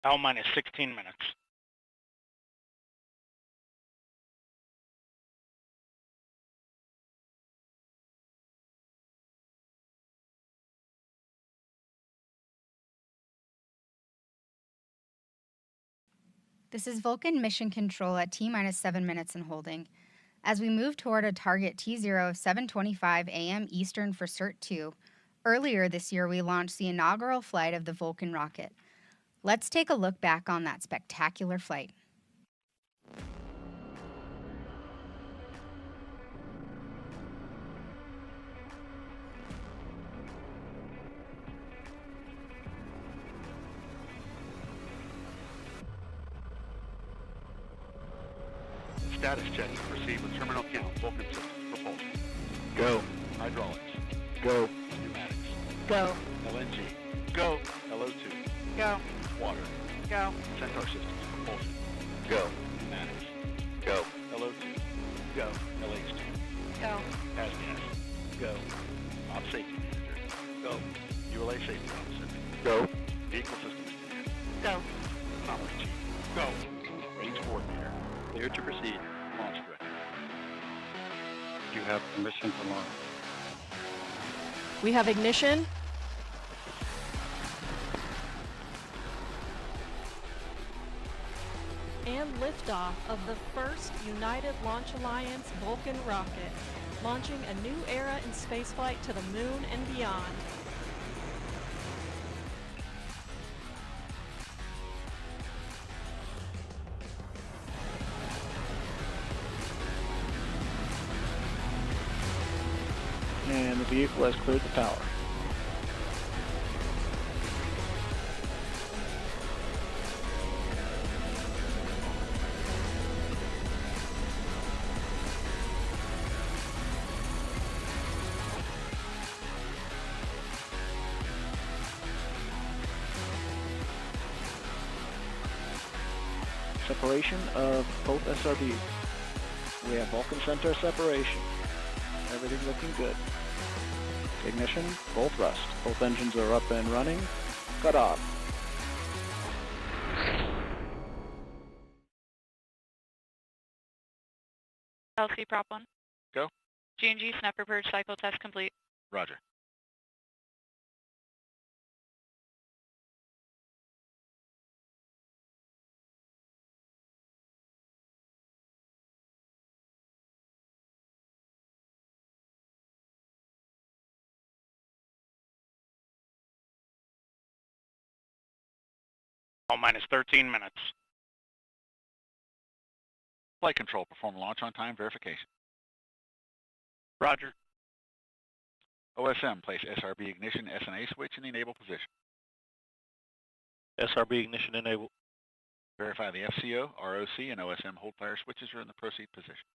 L minus 16 minutes. This is Vulcan Mission Control at T-minus 7 minutes and holding. As we move toward a target T0 7:25 a.m. Eastern for Cert-2, earlier this year we launched the inaugural flight of the Vulcan rocket. Let's take a look back on that spectacular flight. Status check. Proceed with terminal count. Vulcan system. Propulsion. Go. Hydraulics. Go. Pneumatics. Go. LNG. Go. LO2. Go. Water. Go. Centaur systems. Propulsion. Go. Pneumatics. Go. LO2. Go. LH2. Go. HAZMAT. Go. Op safety manager. Go. ULA safety officer. Go. Vehicle systems engineer. Go. Anomaly chief. Go. Range coordinator. Clear to proceed. Launch director. You have permission to launch. We have ignition. And liftoff of the first United Launch Alliance Vulcan rocket, launching a new era in spaceflight to the moon and beyond. And the vehicle has cleared the power. Separation of both SRBs. We have Vulcan Center separation. Everything looking good. Ignition, full thrust. Both engines are up and running. Cut off. LC Prop 1. Go. G&G Snapper Purge cycle test complete. Roger. L minus 13 minutes. Flight control. Perform launch on time verification. Roger. OSM. Place SRB ignition SNA switch in the enable position. SRB ignition enabled. Verify the FCO, ROC, and OSM hold fire switches are in the proceed position.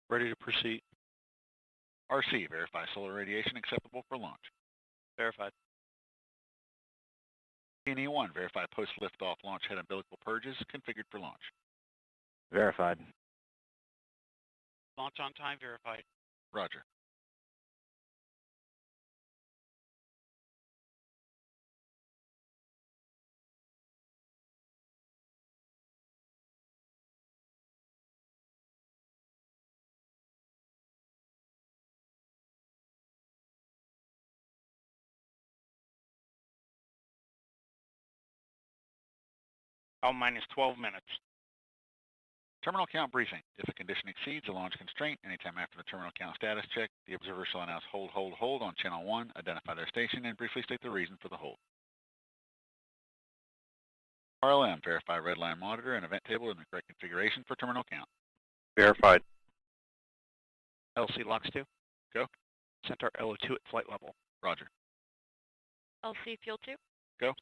Ready to proceed. RC. Verify solar radiation acceptable for launch. Verified. PNE-1. Verify post liftoff launch head umbilical purges configured for launch. Verified. Launch on time verified. Roger. L minus 12 minutes. Terminal count briefing. If a condition exceeds a launch constraint anytime after the terminal count status check, the observer shall announce hold, hold, hold on channel 1, identify their station, and briefly state the reason for the hold. RLM. Verify red line monitor and event table in the correct configuration for terminal count. Verified. LC Locks 2. Go. Centaur LO2 at flight level. Roger. LC Fuel 2. Go.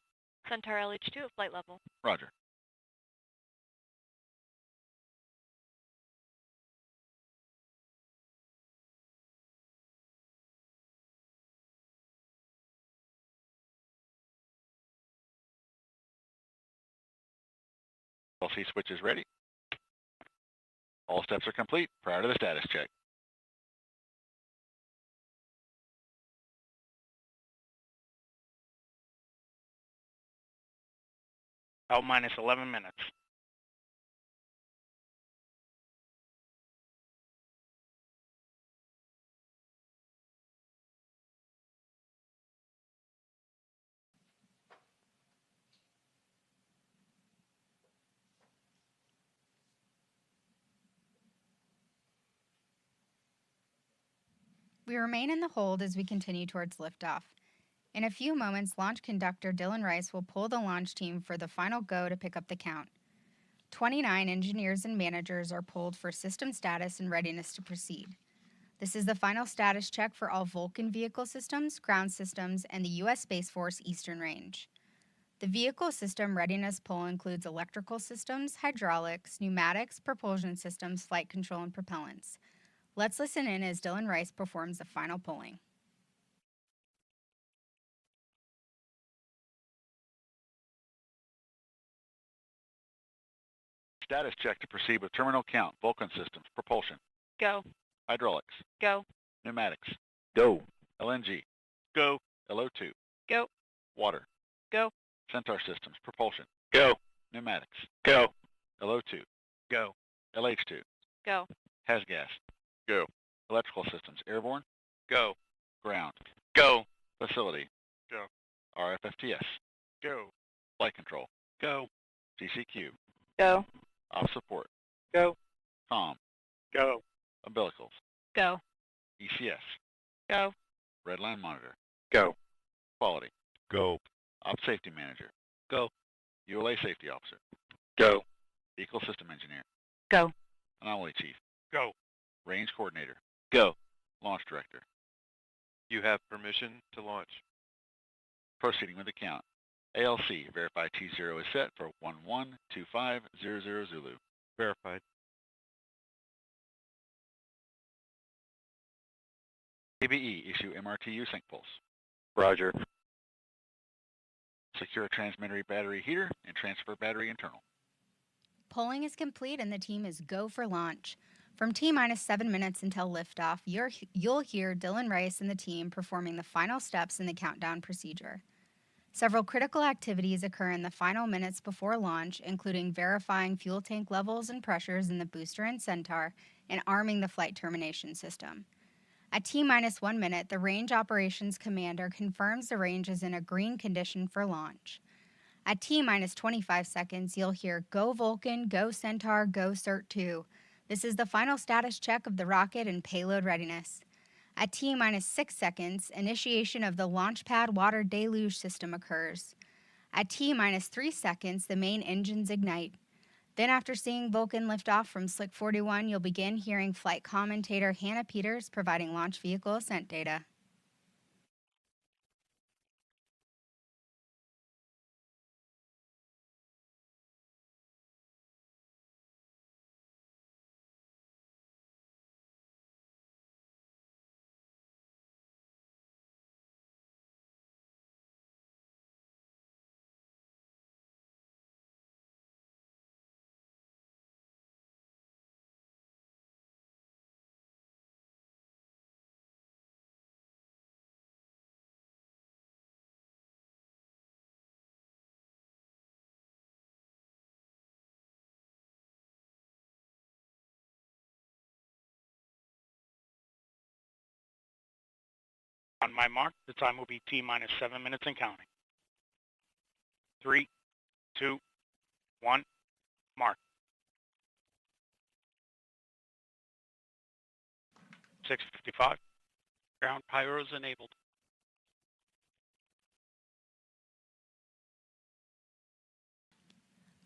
Centaur LH2 at flight level. Roger. LC switch is ready. All steps are complete prior to the status check. Out minus 11 minutes. We remain in the hold as we continue towards liftoff. In a few moments, launch conductor Dylan Rice will pull the launch team for the final go to pick up the count. 29 engineers and managers are pulled for system status and readiness to proceed. This is the final status check for all Vulcan vehicle systems, ground systems, and the U.S. Space Force Eastern Range. The vehicle system readiness poll includes electrical systems, hydraulics, pneumatics, propulsion systems, flight control, and propellants. Let's listen in as Dylan Rice performs the final polling. Status check to proceed with terminal count, Vulcan systems, propulsion. Go. Hydraulics. Go. Pneumatics. Go. LNG. Go. LO2. Go. Water. Go. Centaur systems, propulsion. Go. Pneumatics. Go. LO2. Go. LH2. Go. Has-gas. Go. Electrical systems, airborne. Go. Ground. Go. Facility. Go. RFFTS. Go. Flight control. Go. CCQ. Go. Op support. Go. COM. Go. Umbilicals. Go. ECS. Go. Redline monitor. Go. Quality. Go. Op safety manager. Go. ULA safety officer. Go. Vehicle system engineer. Go. Anomaly chief. Go. Range coordinator. Go. Launch director. You have permission to launch. Proceeding with the count. ALC, verify T0 is set for 112500 Zulu. Verified. ABE, issue MRTU sync pulse. Roger. Secure transmitter battery heater and transfer battery internal. Polling is complete and the team is go for launch. From T-minus 7 minutes until liftoff, you'll hear Dylan Rice and the team performing the final steps in the countdown procedure. Several critical activities occur in the final minutes before launch, including verifying fuel tank levels and pressures in the booster and Centaur and arming the flight termination system. At T-minus 1 minute, the Range Operations Commander confirms the range is in a green condition for launch. At T-minus 25 seconds, you'll hear Go Vulcan, Go Centaur, Go Cert-2. This is the final status check of the rocket and payload readiness. At T-minus 6 seconds, initiation of the launch pad water deluge system occurs. At T-minus 3 seconds, the main engines ignite. Then after seeing Vulcan lift off from Slick 41, you'll begin hearing flight commentator Hannah Peters providing launch vehicle ascent data. On my mark, the time will be T-minus 7 minutes and counting. 3, 2, 1, mark. 6:55. Ground pyros enabled.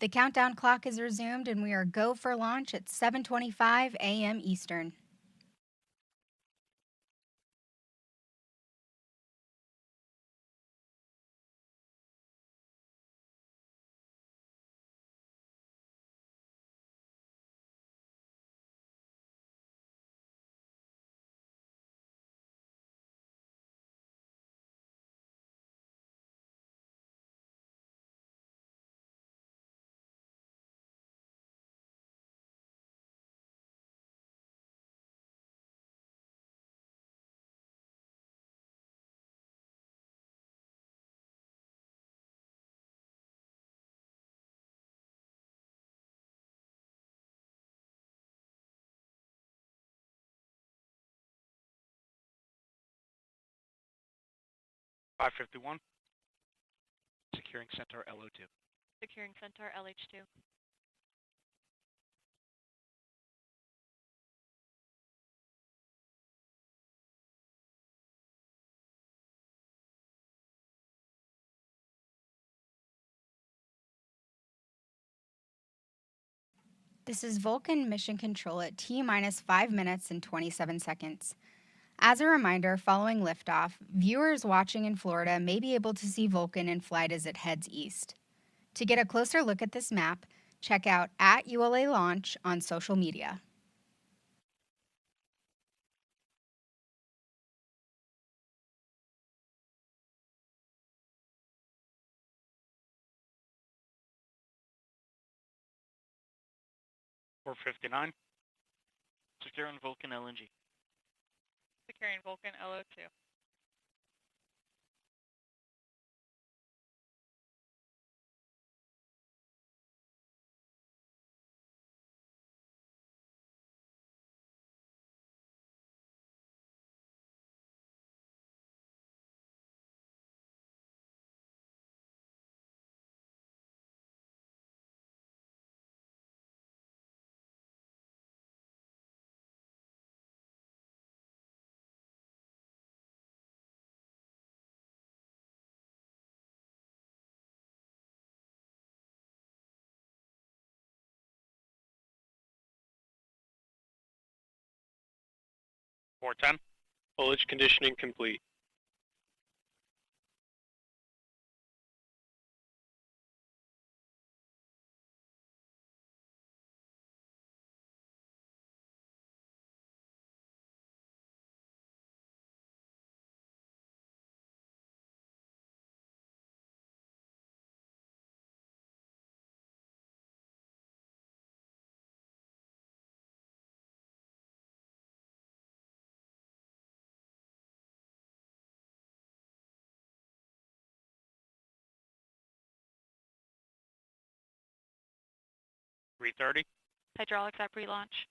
The countdown clock is resumed and we are go for launch at 7:25 a.m. Eastern. 551. Securing Centaur LO2. Securing Centaur LH2. This is Vulcan Mission Control at T-minus 5 minutes and 27 seconds. As a reminder, following liftoff, viewers watching in Florida may be able to see Vulcan in flight as it heads east. To get a closer look at this map, check out @ULA Launch on social media. .459. Securing Vulcan LNG. Securing Vulcan LO2. .410. Foliage conditioning complete. .330. Hydraulics at pre-launch.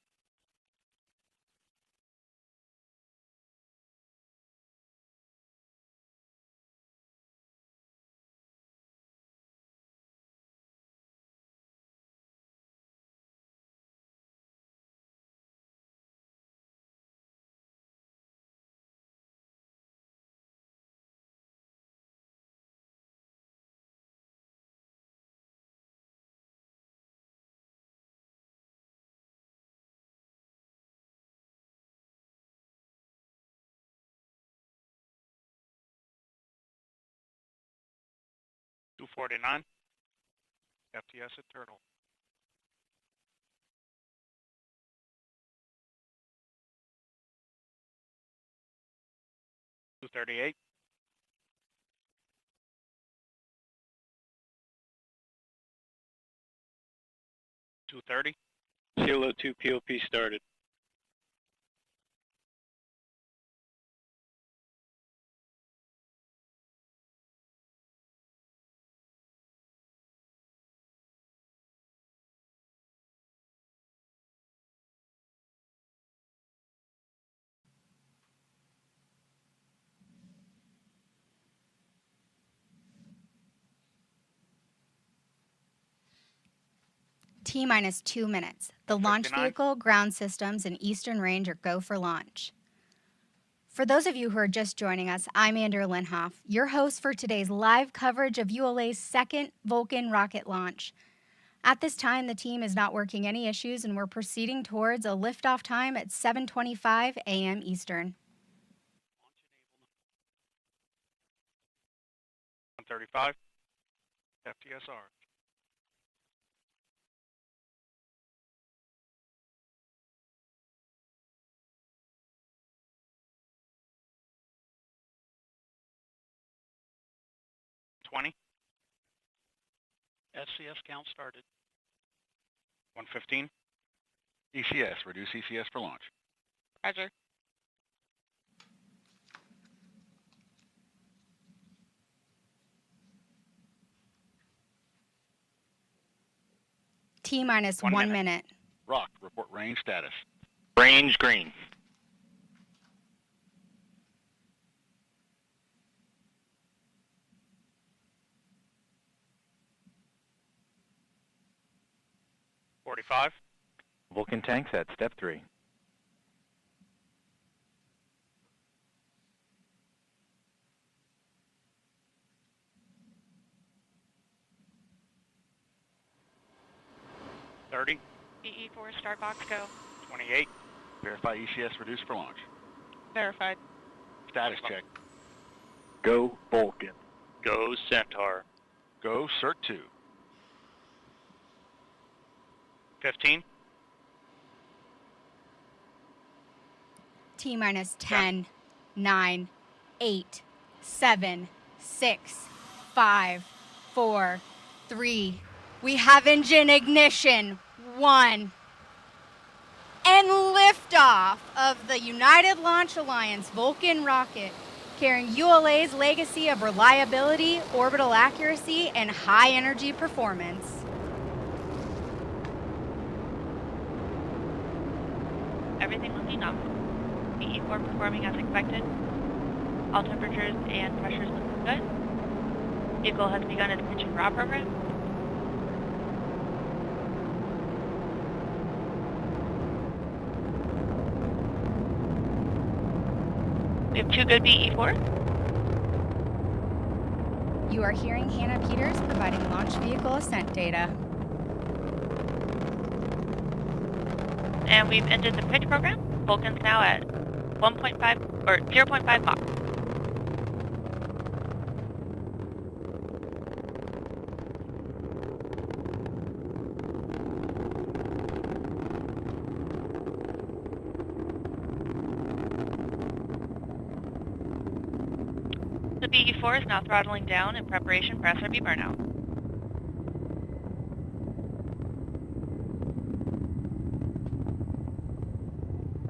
.249. FTS at Turtle. .238. .230. CLO2 POP started. T-minus 2 minutes. The launch 59. vehicle, ground systems, and eastern range are go for launch. For those of you who are just joining us, I'm Andrea Linhoff, your host for today's live coverage of ULA's second Vulcan rocket launch. At this time, the team is not working any issues, and we're proceeding towards a liftoff time at 7:25 a.m. Eastern. 135. FTSR. .20. SCS count started. 115. ECS, reduce ECS for launch. Roger. T-minus 1 minute. Rock, report range status. Range green. 45. Vulcan tank set, step 3. BE4 start box go. 28. Verify ECS reduced for launch. Verified. Status check. Go Vulcan. Go Centaur. Go Cert-2. 15. T minus 10, 9, 8, 7, 6, 5, 4, 3. We have engine ignition. 1. And liftoff of the United Launch Alliance Vulcan rocket, carrying ULA's legacy of reliability, orbital accuracy, and high energy performance. Everything looking nominal. BE4 performing as expected. All temperatures and pressures looking good. Vehicle has begun its pitch and raw program. We have 2 good BE4s. You are hearing Hannah Peters providing launch vehicle ascent data. And we've ended the pitch program. Vulcan's now at 1.5 or 0.5 Mach. The BE4 is now throttling down in preparation for SRB burnout.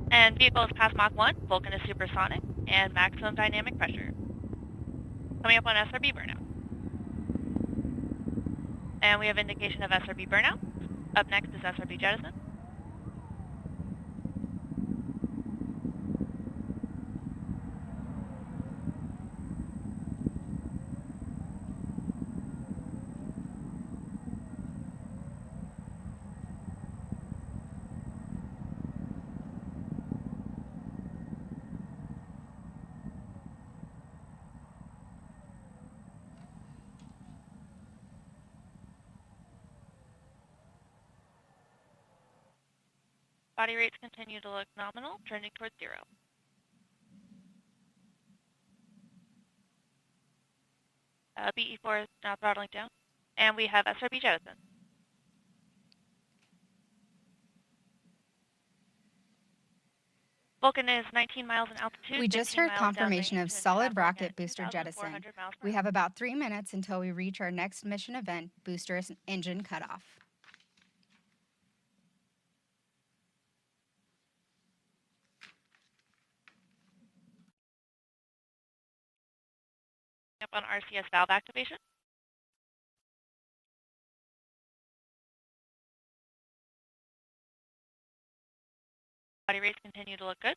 And vehicle is past Mach 1, Vulcan is supersonic, and maximum dynamic pressure. Coming up on SRB burnout. And we have indication of SRB burnout. Up next is SRB jettison. Body rates continue to look nominal, trending towards 0. BE4 is now throttling down, and we have SRB jettison. Vulcan is 19 miles in altitude. We just 15 heard miles confirmation downrange of to solid Canaveral rocket at booster jettison. 2,400 miles per We hour. have about 3 minutes until we reach our next mission event, booster engine cutoff. Up on RCS valve activation. Body rates continue to look good.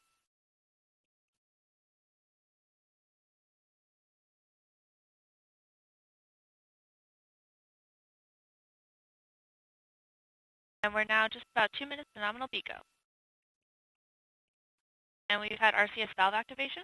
And we're now just about 2 minutes to nominal BECO. And we've had RCS valve activation.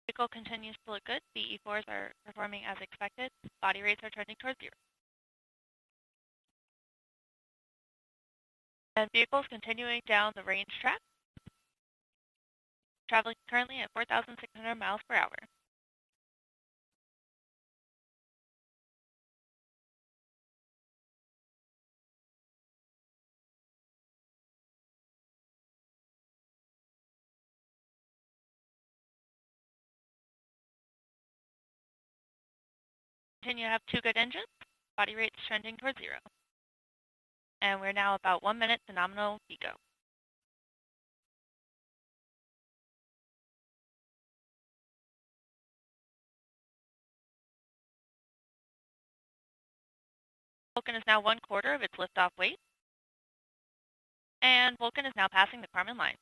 Vehicle continues to look good. BE4s are performing as expected. Body rates are trending towards 0. And vehicles continuing down the range track, traveling currently at 4,600 miles per hour. Continue to have 2 good engines. Body rates trending towards 0. And we're now about 1 minute to nominal BECO. Vulcan is now 1/4 of its liftoff weight. And Vulcan is now passing the Kármán line.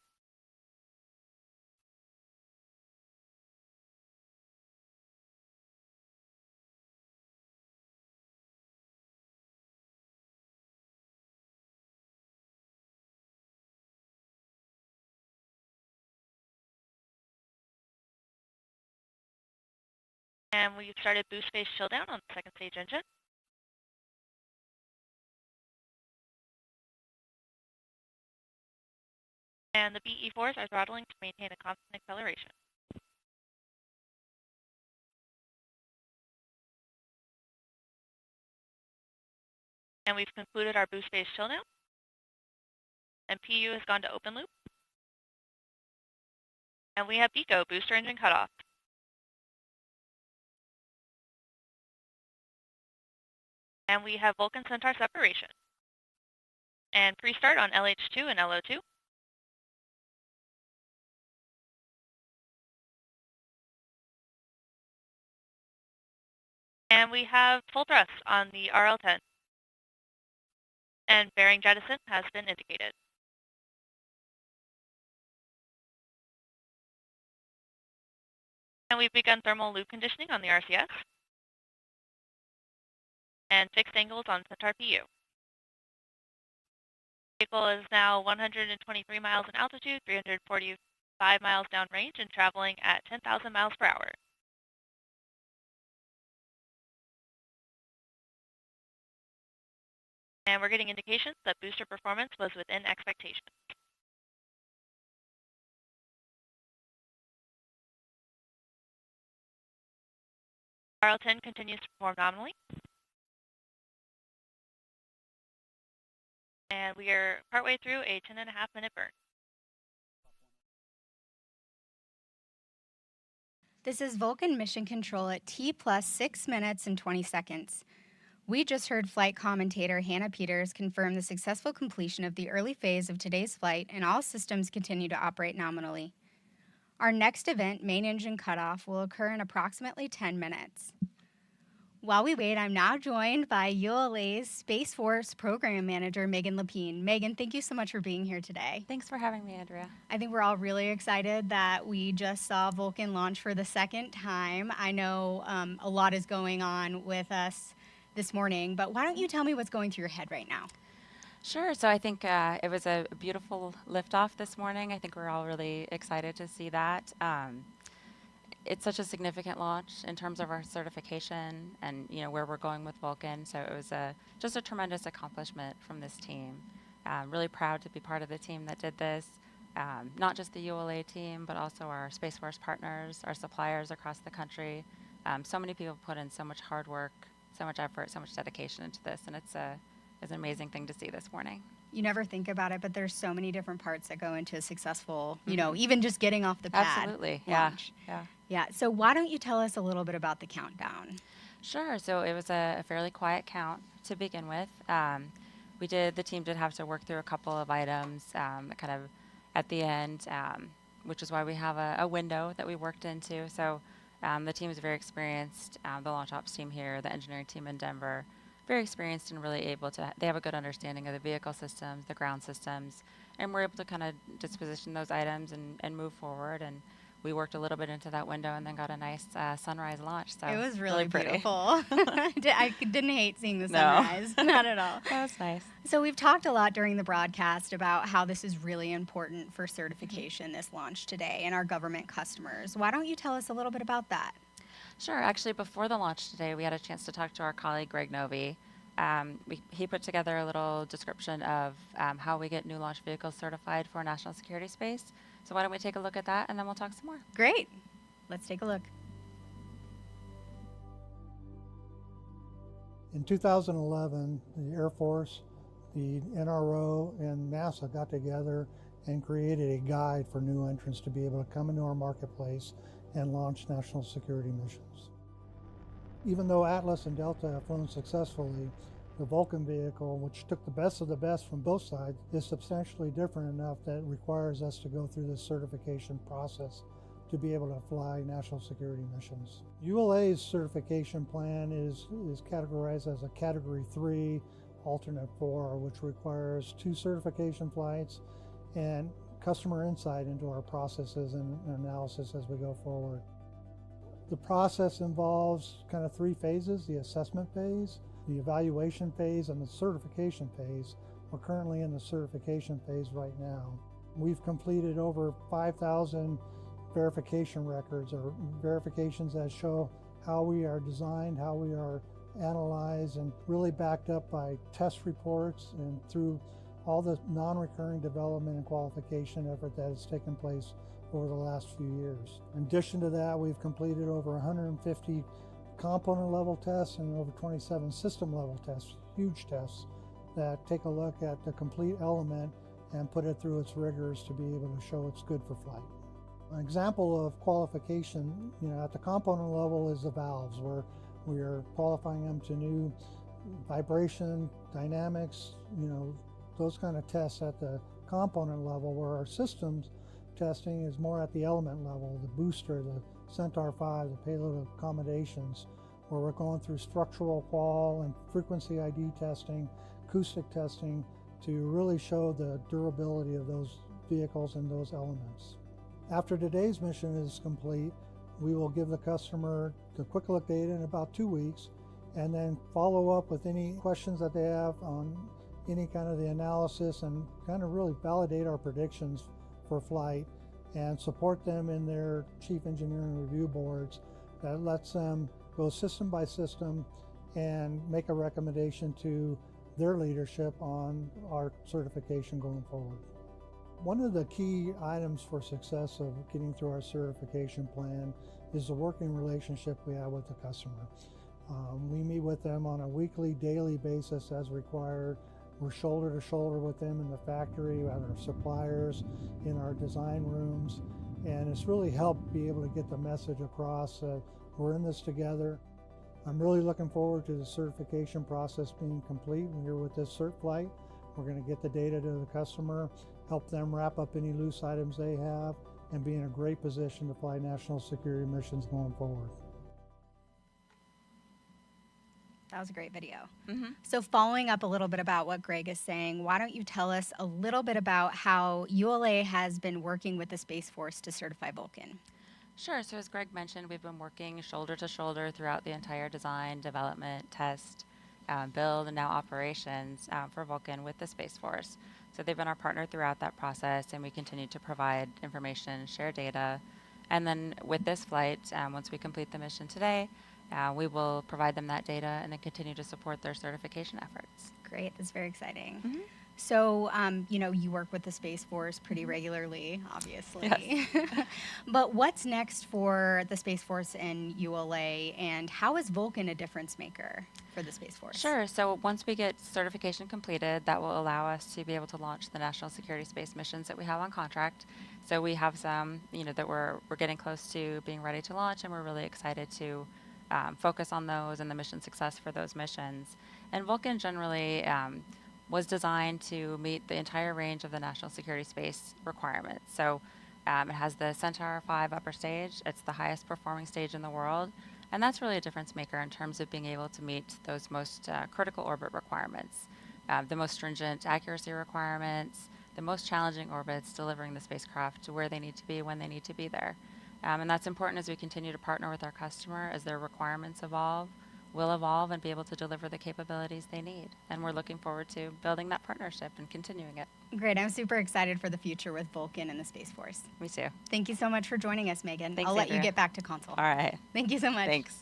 And we started boost phase chill down on the second stage engine. And the BE4s are throttling to maintain a constant acceleration. And we've concluded our boost phase chill down. And PU has gone to open loop. And we have BECO, booster engine cutoff. And we have Vulcan Centaur separation. And pre-start on LH2 and LO2. And we have full thrust on the RL10. And bearing jettison has been indicated. And we've begun thermal loop conditioning on the RCS. And fixed angles on Centaur PU. Vehicle is now 123 miles in altitude, 345 miles downrange, and traveling at 10,000 miles per hour. And we're getting indications that booster performance was within expectations. RL10 continues to perform nominally. And we are partway through a 10.5-minute burn. This is Vulcan Mission Control at T plus 6 minutes and 20 seconds. We just heard flight commentator Hannah Peters confirm the successful completion of the early phase of today's flight, and all systems continue to operate nominally. Our next event, main engine cutoff, will occur in approximately 10 minutes. While we wait, I'm now joined by ULA's Space Force Program Manager, Megan Lapine. Megan, thank you so much for being here today. Thanks for having me, Andrea. I think we're all really excited that we just saw Vulcan launch for the second time. I know a lot is going on with us this morning, but why don't you tell me what's going through your head right now? Sure. So I think it was a beautiful liftoff this morning. I think we're all really excited to see that. It's such a significant launch in terms of our certification and where we're going with Vulcan. So it was just a tremendous accomplishment from this team. Really proud to be part of the team that did this. Not just the ULA team, but also our Space Force partners, our suppliers across the country. So many people put in so much hard work, so much effort, so much dedication into this, and it's an amazing thing to see this morning. You never think about it, but there's so many different parts that go into a successful, even just getting off the pad. Absolutely, launch. Yeah. So why don't you tell us a little bit about the countdown? Sure. So it was a fairly quiet count to begin with. The team did have to work through a couple of items kind of at the end, which is why we have a window that we worked into. So the team is very experienced. The launch ops team here, the engineering team in Denver, very experienced and really able to, they have a good understanding of the vehicle systems, the ground systems, and we're able to kind of disposition those items and move forward. And we worked a little bit into that window and then got a nice sunrise launch. So it was really pretty. Beautiful. I didn't hate seeing the sunrise. No. Not at all. That was nice. So we've talked a lot during the broadcast about how this is really important for certification, this launch today, and our government customers. Why don't you tell us a little bit about that? Sure. Actually, before the launch today, we had a chance to talk to our colleague, Greg Novi. He put together a little description of how we get new launch vehicles certified for national security space. So why don't we take a look at that, and then we'll talk some more. Great. Let's take a look. In 2011, the Air Force, the NRO, and NASA got together and created a guide for new entrants to be able to come into our marketplace and launch national security missions. Even though Atlas and Delta have flown successfully, the Vulcan vehicle, which took the best of the best from both sides, is substantially different enough that it requires us to go through this certification process to be able to fly national security missions. ULA's certification plan is categorized as a Category 3, alternate 4, which requires 2 certification flights and customer insight into our processes and analysis as we go forward. The process involves kind of 3 phases: the assessment phase, the evaluation phase, and the certification phase. We're currently in the certification phase right now. We've completed over 5,000 verification records, or verifications that show how we are designed, how we are analyzed, and really backed up by test reports and through all the non-recurring development and qualification effort that has taken place over the last few years. In addition to that, we've completed over 150 component level tests and over 27 system level tests, huge tests that take a look at the complete element and put it through its rigors to be able to show it's good for flight. An example of qualification, at the component level is the valves, where we are qualifying them to new vibration, dynamics, those kind of tests at the component level, where our systems testing is more at the element level, the booster, the Centaur V, the payload accommodations, where we're going through structural qual and frequency ID testing, acoustic testing, to really show the durability of those vehicles and those elements. After today's mission is complete, we will give the customer the quick look data in about 2 weeks, and then follow up with any questions that they have on any kind of the analysis, and kind of really validate our predictions for flight and support them in their chief engineering review boards that lets them go system by system and make a recommendation to their leadership on our certification going forward. One of the key items for success of getting through our certification plan is the working relationship we have with the customer. We meet with them on a weekly, daily basis as required. We're shoulder to shoulder with them in the factory, with our suppliers, in our design rooms, and it's really helped be able to get the message across that we're in this together. I'm really looking forward to the certification process being complete. Here with this cert flight, we're going to get the data to the customer, help them wrap up any loose items they have, and be in a great position to fly national security missions going forward. That was a great video. So following up a little bit about what Greg is saying, why don't you tell us a little bit about how ULA has been working with the Space Force to certify Vulcan? Sure. So as Greg mentioned, we've been working shoulder to shoulder throughout the entire design, development, test, build, and now operations for Vulcan with the Space Force. So they've been our partner throughout that process, and we continue to provide information, share data. And then with this flight, once we complete the mission today, we will provide them that data and then continue to support their certification efforts. Great. That's very exciting. So, you work with the Space Force pretty regularly, obviously. Yes. But what's next for the Space Force and ULA, and how is Vulcan a difference maker for the Space Force? Sure. So once we get certification completed, that will allow us to be able to launch the national security space missions that we have on contract. So we have some, that we're getting close to being ready to launch, and we're really excited to focus on those and the mission success for those missions. And Vulcan generally was designed to meet the entire range of the national security space requirements. So it has the Centaur V upper stage. It's the highest performing stage in the world. And that's really a difference maker in terms of being able to meet those most critical orbit requirements, the most stringent accuracy requirements, the most challenging orbits, delivering the spacecraft to where they need to be when they need to be there. And that's important as we continue to partner with our customer as their requirements evolve. Will evolve and be able to deliver the capabilities they need. And we're looking forward to building that partnership and continuing it. Great. I'm super excited for the future with Vulcan and the Space Force. Me too. Thank you so much for joining us, Megan. Thanks, I'll let you Andrea. get back to console. All right. Thank you so much. Thanks.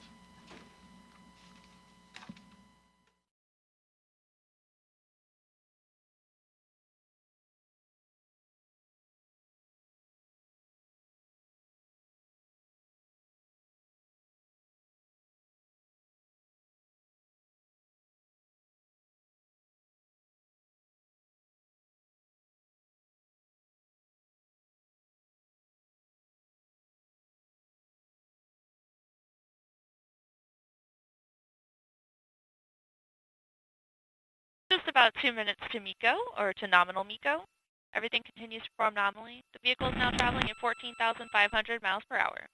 Just about 2 minutes to MECO, or to nominal MECO. Everything continues to perform nominally. The vehicle is now traveling at 14,500 miles per hour.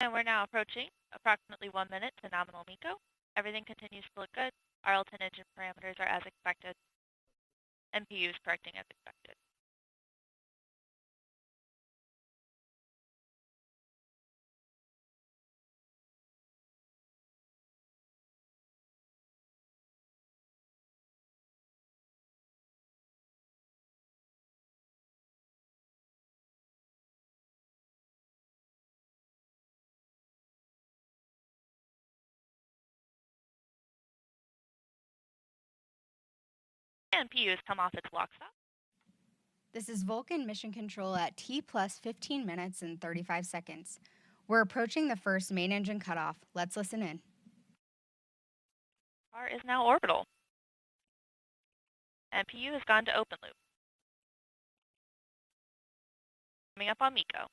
And we're now approaching approximately 1 minute to nominal MECO. Everything continues to look good. RL10 engine parameters are as expected. MPU is correcting as expected. And MPU has come off its lock stop. This is Vulcan Mission Control at T plus 15 minutes and 35 seconds. We're approaching the first main engine cutoff. Let's listen in. Car is now orbital. MPU has gone to open loop. Coming up on MECO.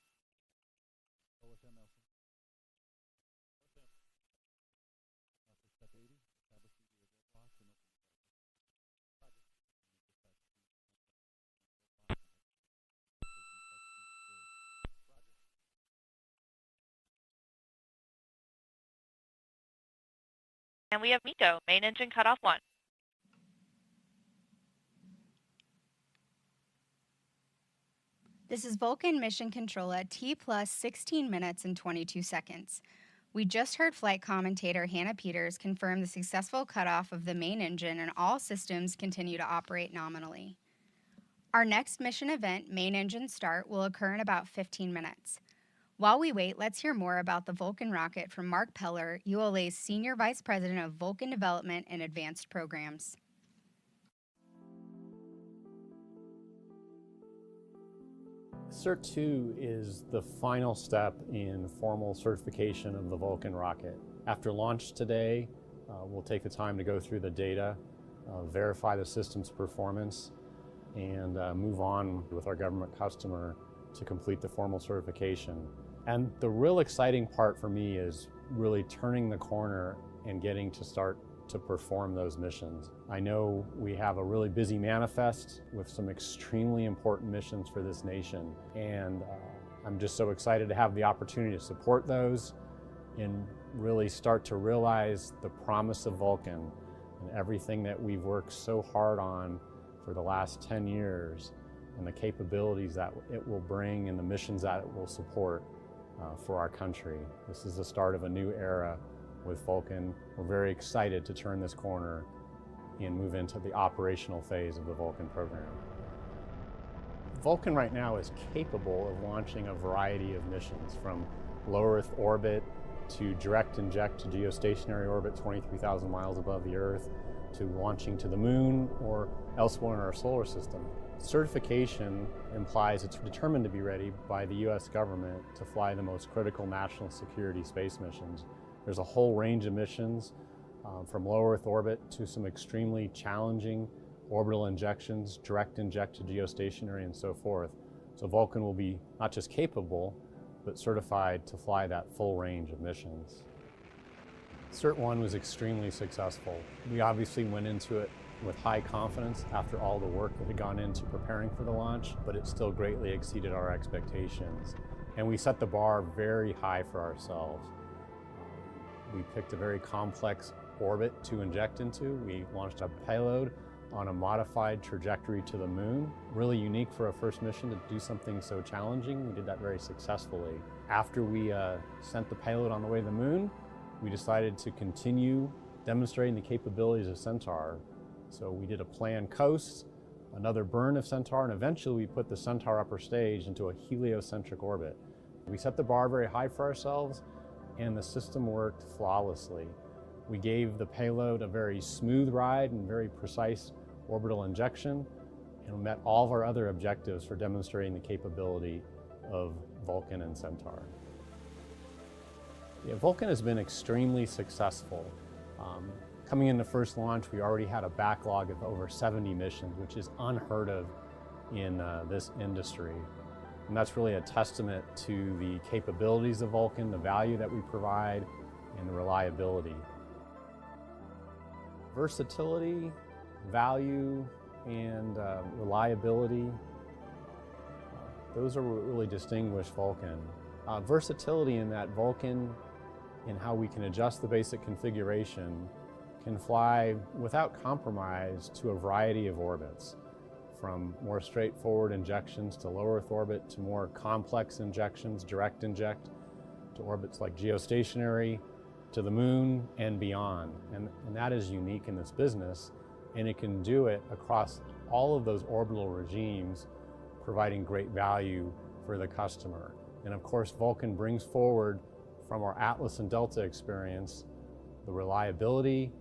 And we have MECO, main engine cutoff 1. This is Vulcan Mission Control at T plus 16 minutes and 22 seconds. We just heard flight commentator Hannah Peters confirm the successful cutoff of the main engine and all systems continue to operate nominally. Our next mission event, main engine start, will occur in about 15 minutes. While we wait, let's hear more about the Vulcan rocket from Mark Peller, ULA's Senior Vice President of Vulcan Development and Advanced Programs. Cert-2 is the final step in formal certification of the Vulcan rocket. After launch today, we'll take the time to go through the data, verify the system's performance, and move on with our government customer to complete the formal certification. And the real exciting part for me is really turning the corner and getting to start to perform those missions. I know we have a really busy manifest with some extremely important missions for this nation, and I'm just so excited to have the opportunity to support those and really start to realize the promise of Vulcan and everything that we've worked so hard on for the last 10 years and the capabilities that it will bring and the missions that it will support for our country. This is the start of a new era with Vulcan. We're very excited to turn this corner and move into the operational phase of the Vulcan program. Vulcan right now is capable of launching a variety of missions, from low Earth orbit to direct inject to geostationary orbit 23,000 miles above the Earth, to launching to the moon or elsewhere in our solar system. Certification implies it's determined to be ready by the US government to fly the most critical national security space missions. There's a whole range of missions, from low Earth orbit to some extremely challenging orbital injections, direct inject to geostationary, and so forth. So Vulcan will be not just capable, but certified to fly that full range of missions. Cert-1 was extremely successful. We obviously went into it with high confidence after all the work that had gone into preparing for the launch, but it still greatly exceeded our expectations. And we set the bar very high for ourselves. We picked a very complex orbit to inject into. We launched a payload on a modified trajectory to the moon. Really unique for a first mission to do something so challenging. We did that very successfully. After we sent the payload on the way to the moon, we decided to continue demonstrating the capabilities of Centaur. So we did a planned coast, another burn of Centaur, and eventually we put the Centaur upper stage into a heliocentric orbit. We set the bar very high for ourselves, and the system worked flawlessly. We gave the payload a very smooth ride and very precise orbital injection, and we met all of our other objectives for demonstrating the capability of Vulcan and Centaur. Yeah, Vulcan has been extremely successful. Coming into first launch, we already had a backlog of over 70 missions, which is unheard of in this industry. And that's really a testament to the capabilities of Vulcan, the value that we provide, and the reliability. Versatility, value, and reliability, those are what really distinguish Vulcan. Versatility in that Vulcan, in how we can adjust the basic configuration, can fly without compromise to a variety of orbits, from more straightforward injections to low Earth orbit to more complex injections, direct inject, to orbits like geostationary, to the moon and beyond. And that is unique in this business, and it can do it across all of those orbital regimes, providing great value for the customer. And of course, Vulcan brings forward from our Atlas and Delta experience the reliability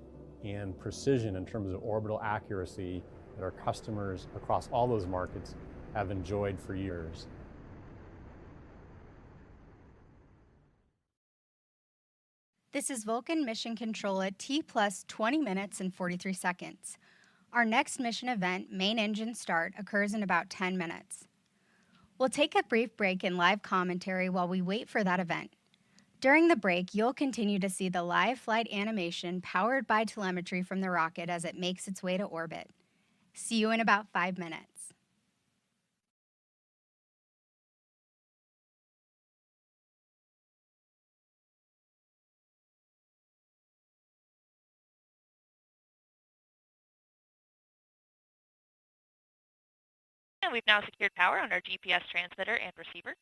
and precision in terms of orbital accuracy that our customers across all those markets have enjoyed for years. This is Vulcan Mission Control at T plus 20 minutes and 43 seconds. Our next mission event, main engine start, occurs in about 10 minutes. We'll take a brief break in live commentary while we wait for that event. During the break, you'll continue to see the live flight animation powered by telemetry from the rocket as it makes its way to orbit. See you in about 5 minutes. And we've now secured power on our GPS transmitter and receiver.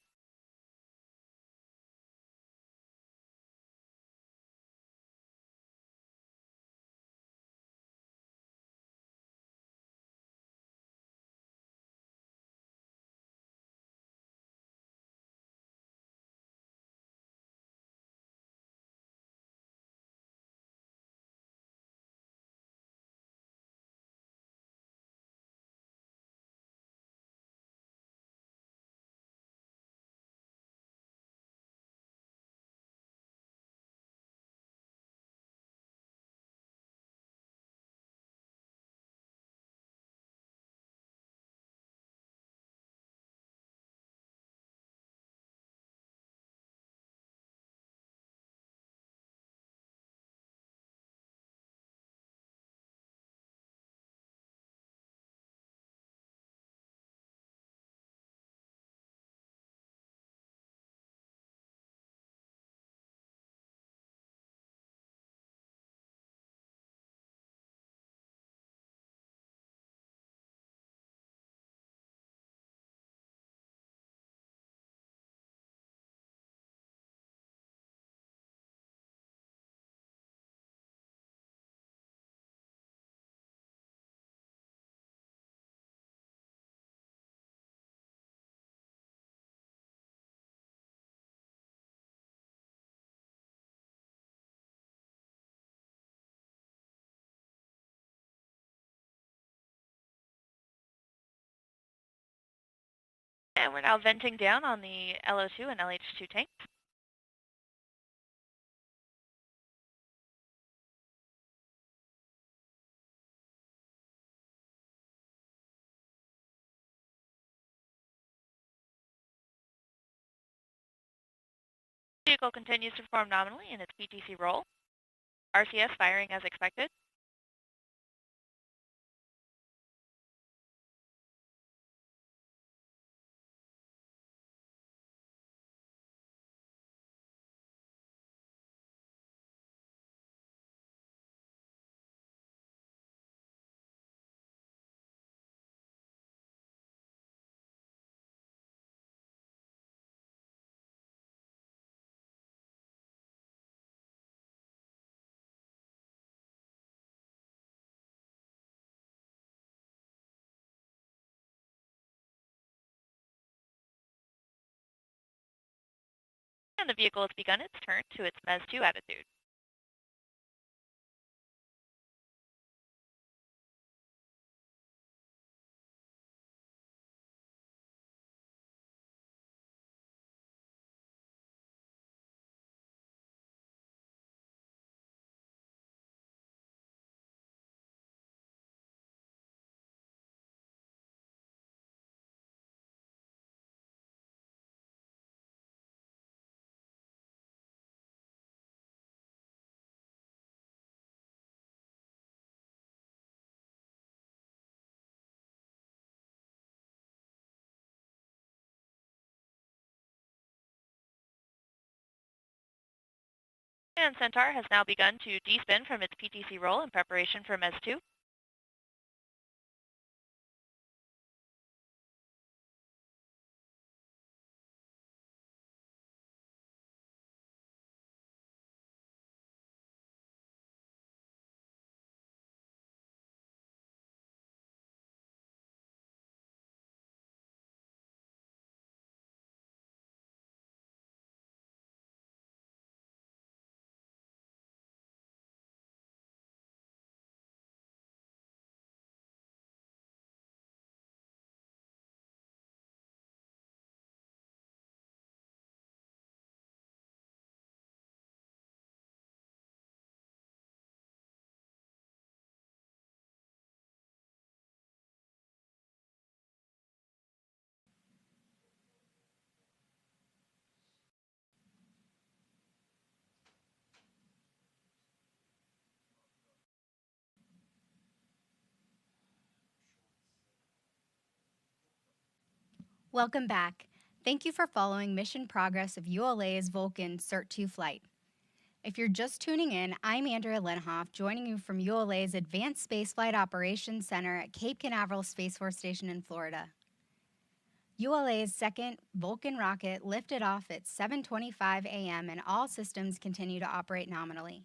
And we're now venting down on the LO2 and LH2 tanks. Vehicle continues to perform nominally in its PTC role. RCS firing as expected. And the vehicle has begun its turn to its MES-2 attitude. And Centaur has now begun to despin from its PTC roll in preparation for MES-2. Welcome back. Thank you for following mission progress of ULA's Vulcan Cert-2 flight. If you're just tuning in, I'm Andrea Lenhoff, joining you from ULA's Advanced Spaceflight Operations Center at Cape Canaveral Space Force Station in Florida. ULA's second Vulcan rocket lifted off at 7:25 a.m. and all systems continue to operate nominally.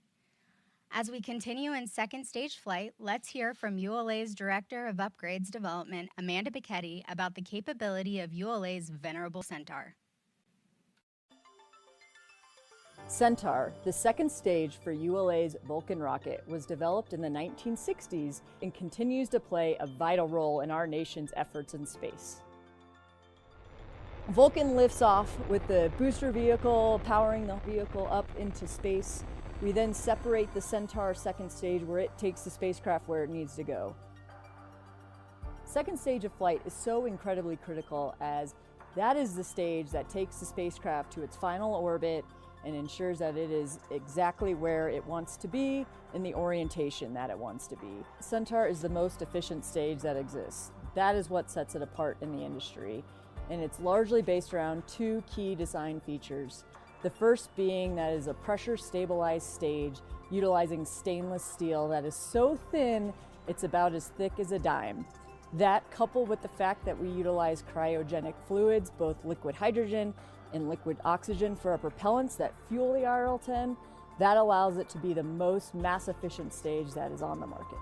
As we continue in second stage flight, let's hear from ULA's Director of Upgrades Development, Amanda Bicchetti, about the capability of ULA's venerable Centaur. Centaur, the second stage for ULA's Vulcan rocket, was developed in the 1960s and continues to play a vital role in our nation's efforts in space. Vulcan lifts off with the booster vehicle powering the vehicle up into space. We then separate the Centaur second stage where it takes the spacecraft where it needs to go. Second stage of flight is so incredibly critical as that is the stage that takes the spacecraft to its final orbit and ensures that it is exactly where it wants to be in the orientation that it wants to be. Centaur is the most efficient stage that exists. That is what sets it apart in the industry, and it's largely based around two key design features. The first being that is a pressure stabilized stage utilizing stainless steel that is so thin it's about as thick as a dime. That, coupled with the fact that we utilize cryogenic fluids, both liquid hydrogen and liquid oxygen for our propellants that fuel the RL-10, that allows it to be the most mass efficient stage that is on the market.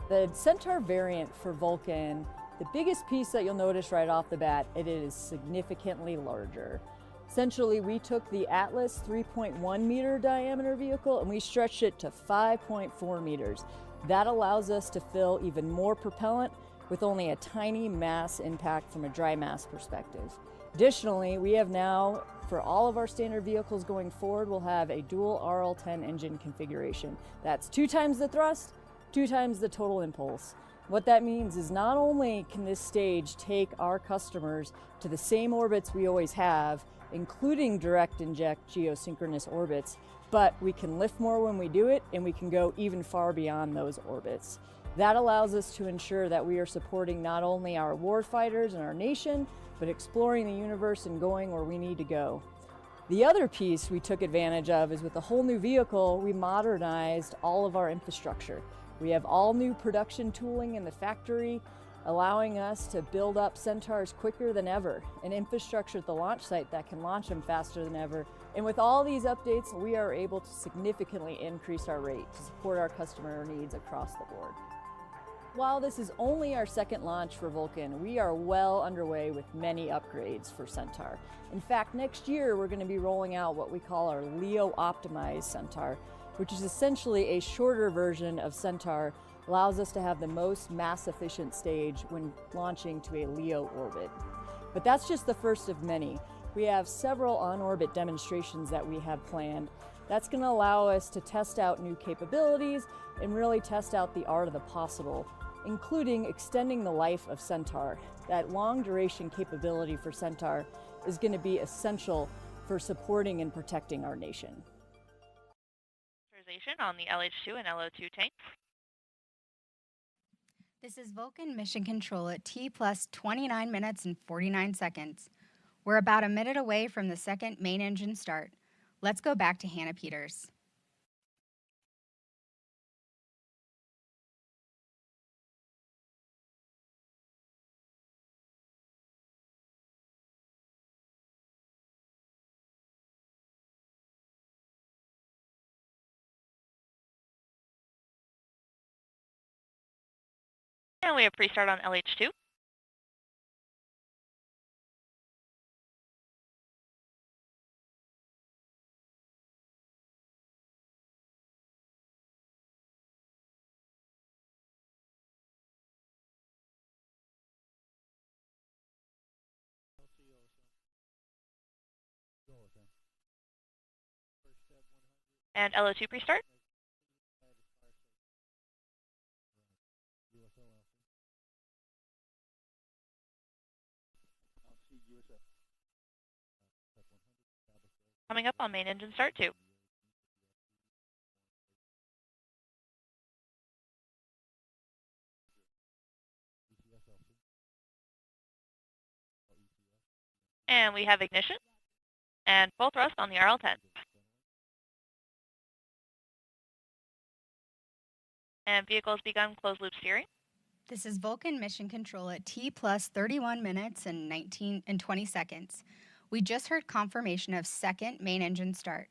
The Centaur variant for Vulcan, the biggest piece that you'll notice right off the bat, it is significantly larger. Essentially, we took the Atlas 3.1 meter diameter vehicle and we stretched it to 5.4 meters. That allows us to fill even more propellant with only a tiny mass impact from a dry mass perspective. Additionally, we have now, for all of our standard vehicles going forward, we'll have a dual RL-10 engine configuration. That's 2 times the thrust, 2 times the total impulse. What that means is not only can this stage take our customers to the same orbits we always have, including direct inject geosynchronous orbits, but we can lift more when we do it and we can go even far beyond those orbits. That allows us to ensure that we are supporting not only our warfighters and our nation, but exploring the universe and going where we need to go. The other piece we took advantage of is with the whole new vehicle, we modernized all of our infrastructure. We have all new production tooling in the factory, allowing us to build up Centaurs quicker than ever, and infrastructure at the launch site that can launch them faster than ever. And with all these updates, we are able to significantly increase our rate to support our customer needs across the board. While this is only our second launch for Vulcan, we are well underway with many upgrades for Centaur. In fact, next year we're going to be rolling out what we call our LEO optimized Centaur, which is essentially a shorter version of Centaur, allows us to have the most mass efficient stage when launching to a LEO orbit. But that's just the first of many. We have several on-orbit demonstrations that we have planned. That's going to allow us to test out new capabilities and really test out the art of the possible, including extending the life of Centaur. That long duration capability for Centaur is going to be essential for supporting and protecting our nation. On the LH2 and LO2 tanks. This is Vulcan Mission Control at T plus 29 minutes and 49 seconds. We're about a minute away from the second main engine start. Let's go back to Hannah Peters. And we have pre-start on LH2. And LO2 pre-start. Coming up on main engine start 2. And we have ignition and full thrust on the RL10. And vehicles begun closed loop steering. This is Vulcan Mission Control at T plus 31 minutes and 20 seconds. We just heard confirmation of second main engine start.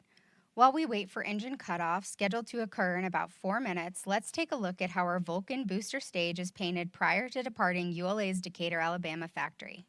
While we wait for engine cutoff, scheduled to occur in about 4 minutes, let's take a look at how our Vulcan booster stage is painted prior to departing ULA's Decatur, Alabama factory.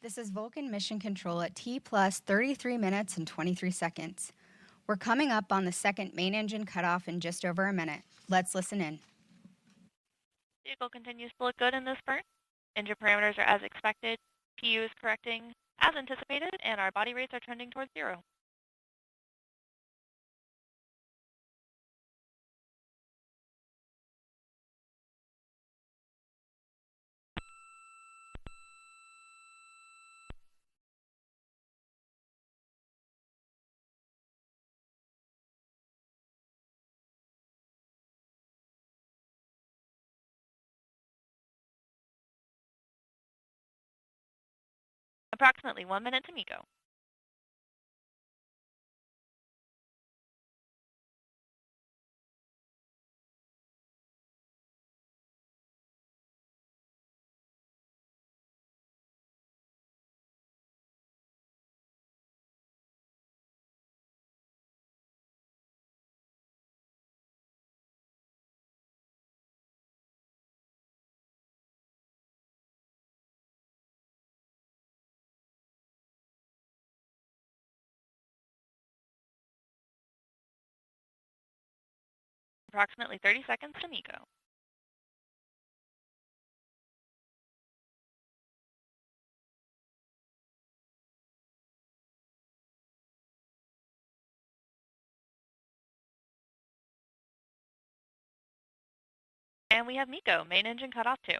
This is Vulcan Mission Control at T plus 33 minutes and 23 seconds. We're coming up on the second main engine cutoff in just over a minute. Let's listen in. Vehicle continues to look good in this burn. Engine parameters are as expected. PU is correcting as anticipated, and our body rates are trending towards 0. Approximately 1 minute to MECO. Approximately 30 seconds to MECO. And we have MECO, main engine cut off too.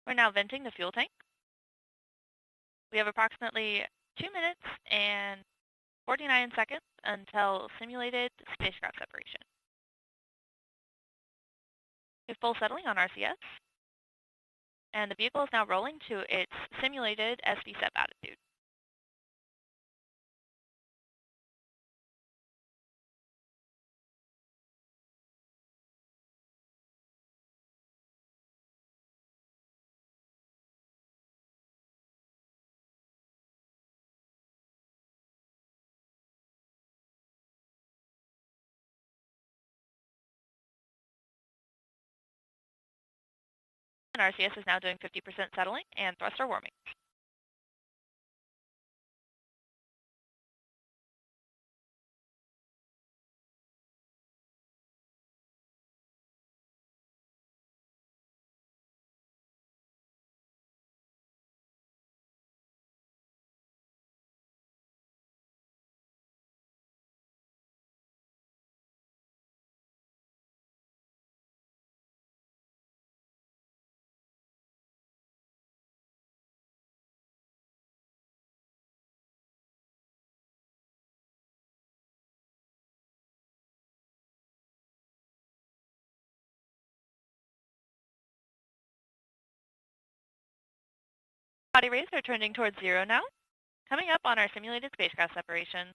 We're now venting the fuel tank. We have approximately 2 minutes and 49 seconds until simulated spacecraft separation. We have full settling on RCS, and the vehicle is now rolling to its simulated SV SEP attitude. And RCS is now doing 50% settling and thruster warming. Body rates are trending towards 0 now. Coming up on our simulated spacecraft separation.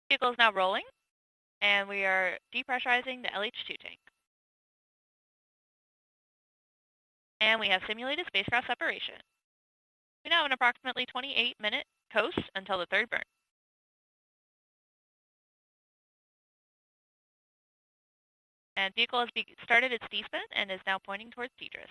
Vehicle is now rolling, and we are depressurizing the LH2 tank. And we have simulated spacecraft separation. We now have an approximately 28-minute coast until the third burn. And vehicle has started its descent and is now pointing towards TDRS.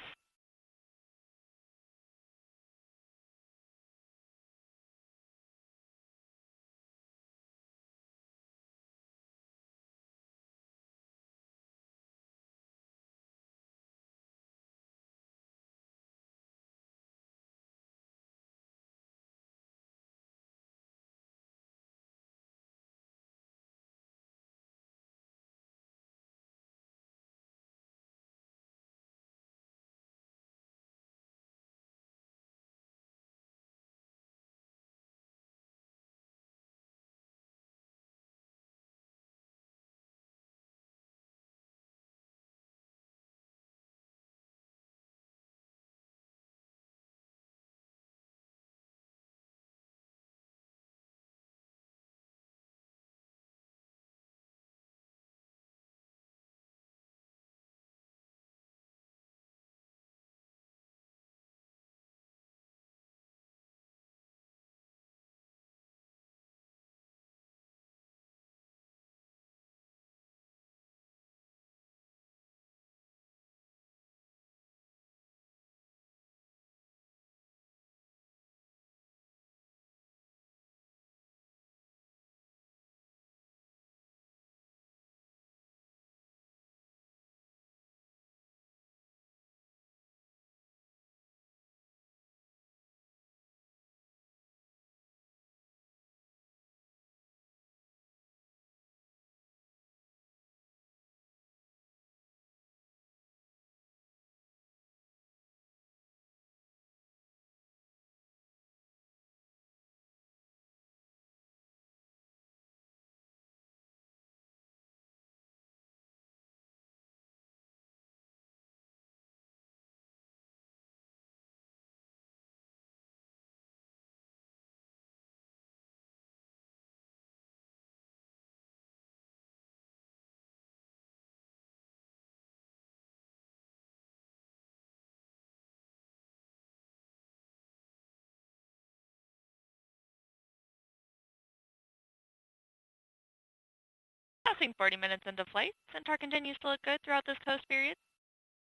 Passing 40 minutes into flight, Centaur continues to look good throughout this coast period.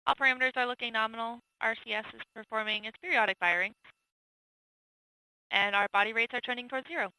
All parameters are looking nominal. RCS is performing its periodic firing, and our body rates are trending towards 0.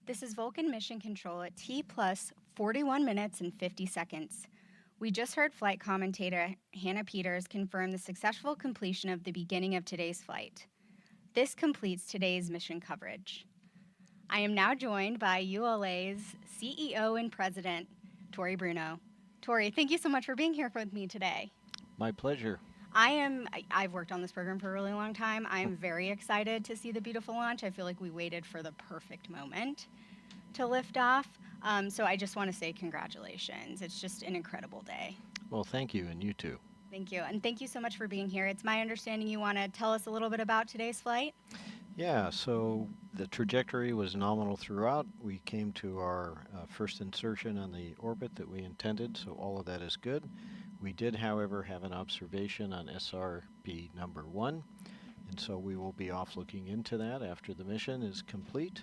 This is Vulcan Mission Control at T plus 41 minutes and 50 seconds. We just heard flight commentator Hannah Peters confirm the successful completion of the beginning of today's flight. This completes today's mission coverage. I am now joined by ULA's CEO and President, Tori Bruno. Tori, thank you so much for being here with me today. My pleasure. I've worked on this program for a really long time. I'm very excited to see the beautiful launch. I feel like we waited for the perfect moment to lift off. So I just want to say congratulations. It's just an incredible day. Well, thank you, and you too. Thank you. And thank you so much for being here. It's my understanding you want to tell us a little bit about today's flight. Yeah, so the trajectory was nominal throughout. We came to our first insertion on the orbit that we intended, so all of that is good. We did, however, have an observation on SRB number 1, and so we will be off looking into that after the mission is complete.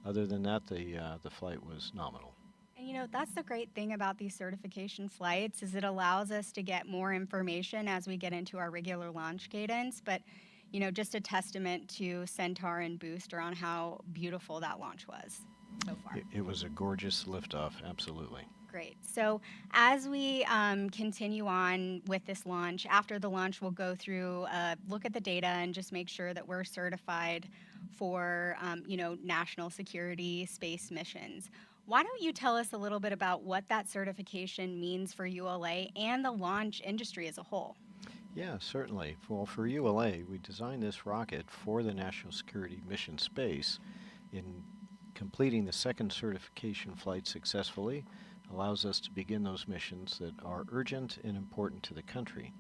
Other than that, the flight was nominal. And you know, that's the great thing about these certification flights is it allows us to get more information as we get into our regular launch cadence, but you know, just a testament to Centaur and Booster on how beautiful that launch was so far. It was a gorgeous liftoff, absolutely. Great. So as we continue on with this launch, after the launch, we'll go through, look at the data and just make sure that we're certified for, you know, national security space missions. Why don't you tell us a little bit about what that certification means for ULA and the launch industry as a whole? Yeah, certainly. Well, for ULA, we designed this rocket for the national security mission space. In completing the second certification flight successfully allows us to begin those missions that are urgent and important to the country.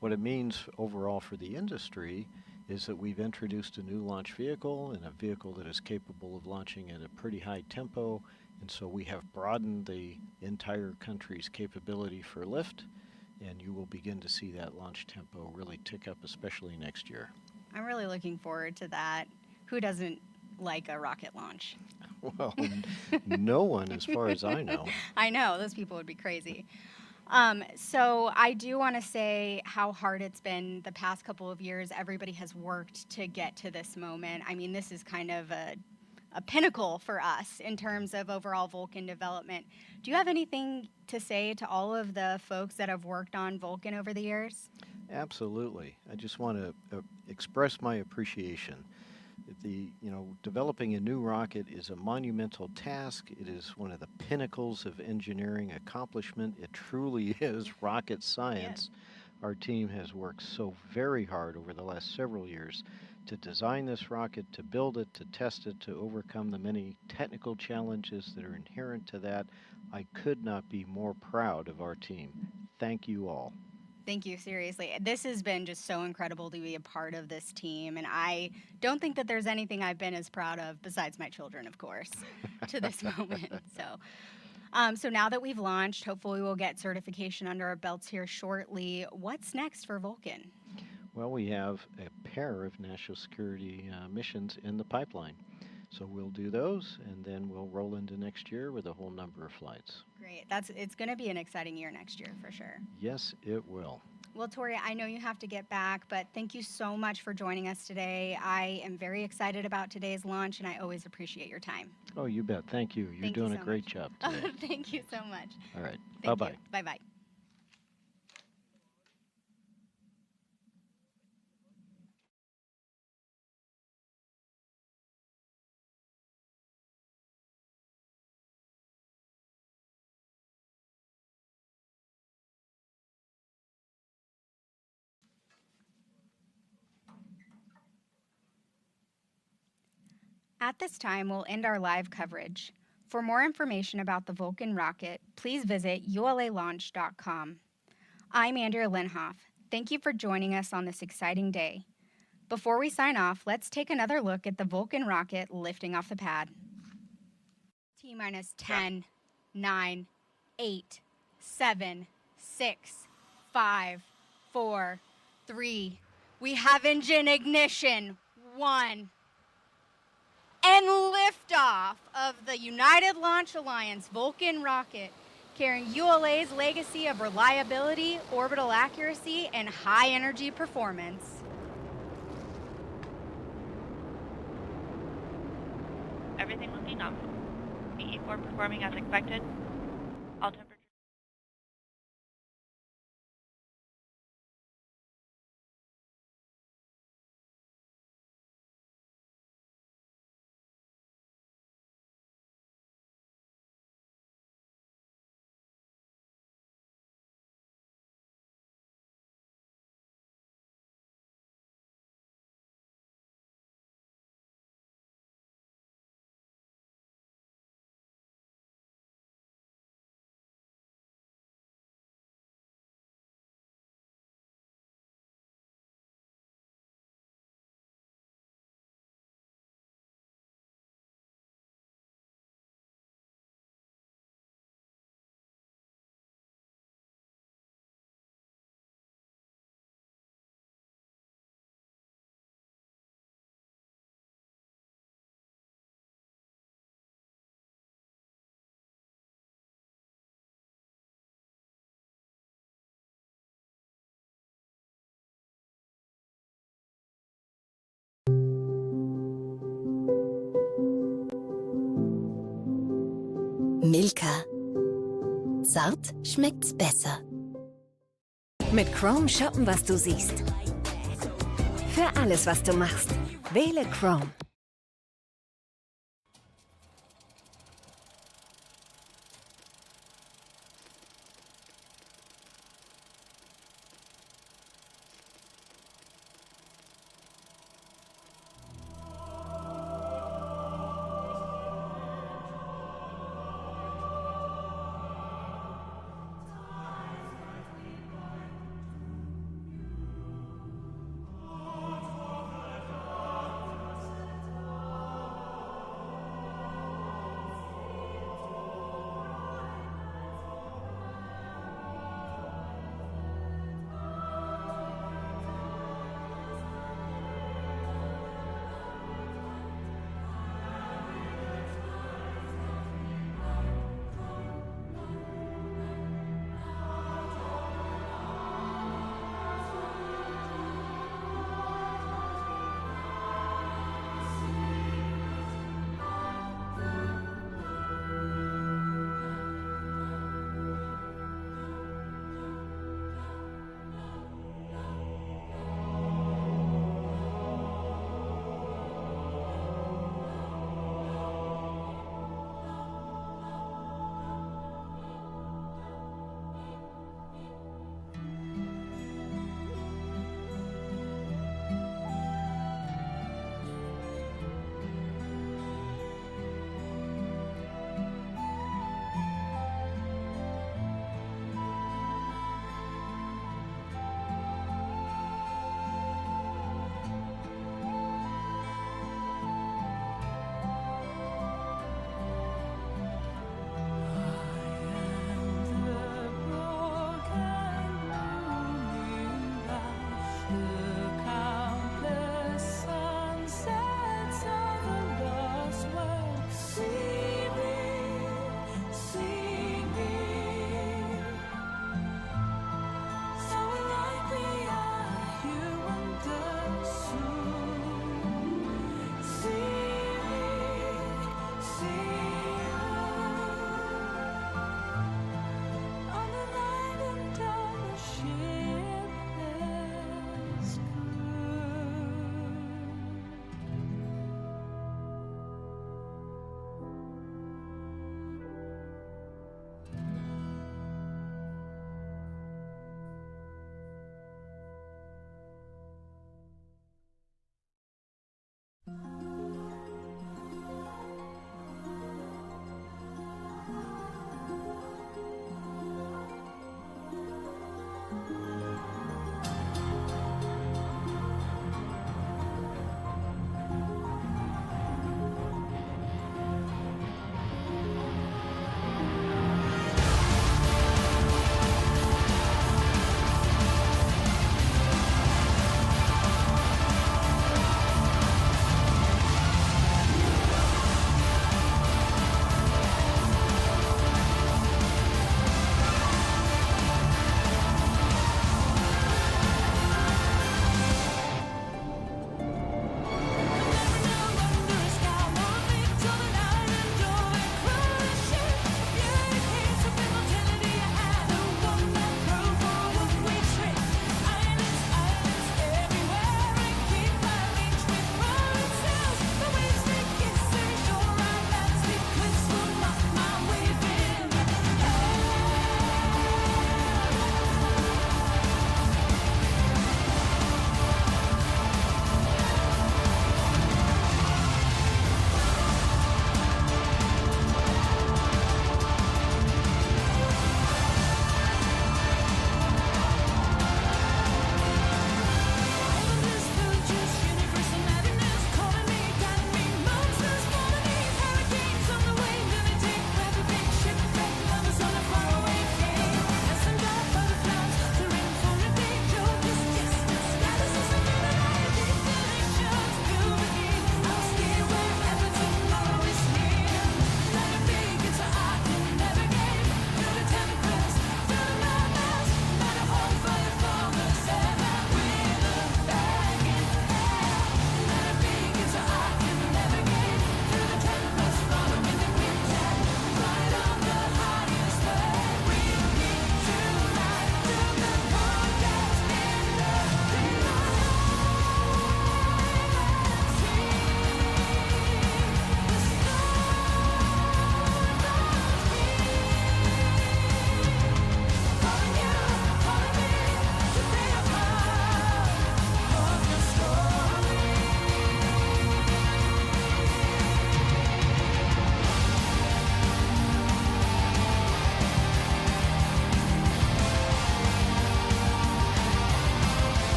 What it means overall for the industry is that we've introduced a new launch vehicle and a vehicle that is capable of launching at a pretty high tempo, and so we have broadened the entire country's capability for lift, and you will begin to see that launch tempo really tick up, especially next year. I'm really looking forward to that. Who doesn't like a rocket launch? Well, no one as far as I know. I know, those people would be crazy. So I do want to say how hard it's been the past couple of years. Everybody has worked to get to this moment. I mean, this is kind of a pinnacle for us in terms of overall Vulcan development. Do you have anything to say to all of the folks that have worked on Vulcan over the years? Absolutely. I just want to express my appreciation. Developing a new rocket is a monumental task. It is one of the pinnacles of engineering accomplishment. It truly is rocket science. Yeah. Our team has worked so very hard over the last several years to design this rocket, to build it, to test it, to overcome the many technical challenges that are inherent to that. I could not be more proud of our team. Thank you all. Thank you, seriously. This has been just so incredible to be a part of this team, and I don't think that there's anything I've been as proud of, besides my children, of course, to this moment. So now that we've launched, hopefully we'll get certification under our belts here shortly. What's next for Vulcan? Well, we have a pair of national security missions in the pipeline. So we'll do those, and then we'll roll into next year with a whole number of flights. Great. It's going to be an exciting year next year for sure. Yes, it will. Well, Tori, I know you have to get back, but thank you so much for joining us today. I am very excited about today's launch, and I always appreciate your time. Oh, you bet. Thank you. You're doing a great job today. Thank you so much. All right. Thank Bye-bye. you. Bye-bye. At this time, we'll end our live coverage. For more information about the Vulcan rocket, please visit ulalaunch.com. I'm Andrea Linhoff. Thank you for joining us on this exciting day. Before we sign off, let's take another look at the Vulcan rocket lifting off the pad. T-minus 10, 9, 8, 7, 6, 5, 4, 3. We have engine ignition. 1. And liftoff of the United Launch Alliance Vulcan rocket, carrying ULA's legacy of reliability, orbital accuracy, and high energy performance. Everything looking nominal. BE4 performing as expected. All temperature. Milka. Zart schmeckt's besser. Mit Chrome shoppen, was du siehst. Für alles, was du machst. Wähle Chrome.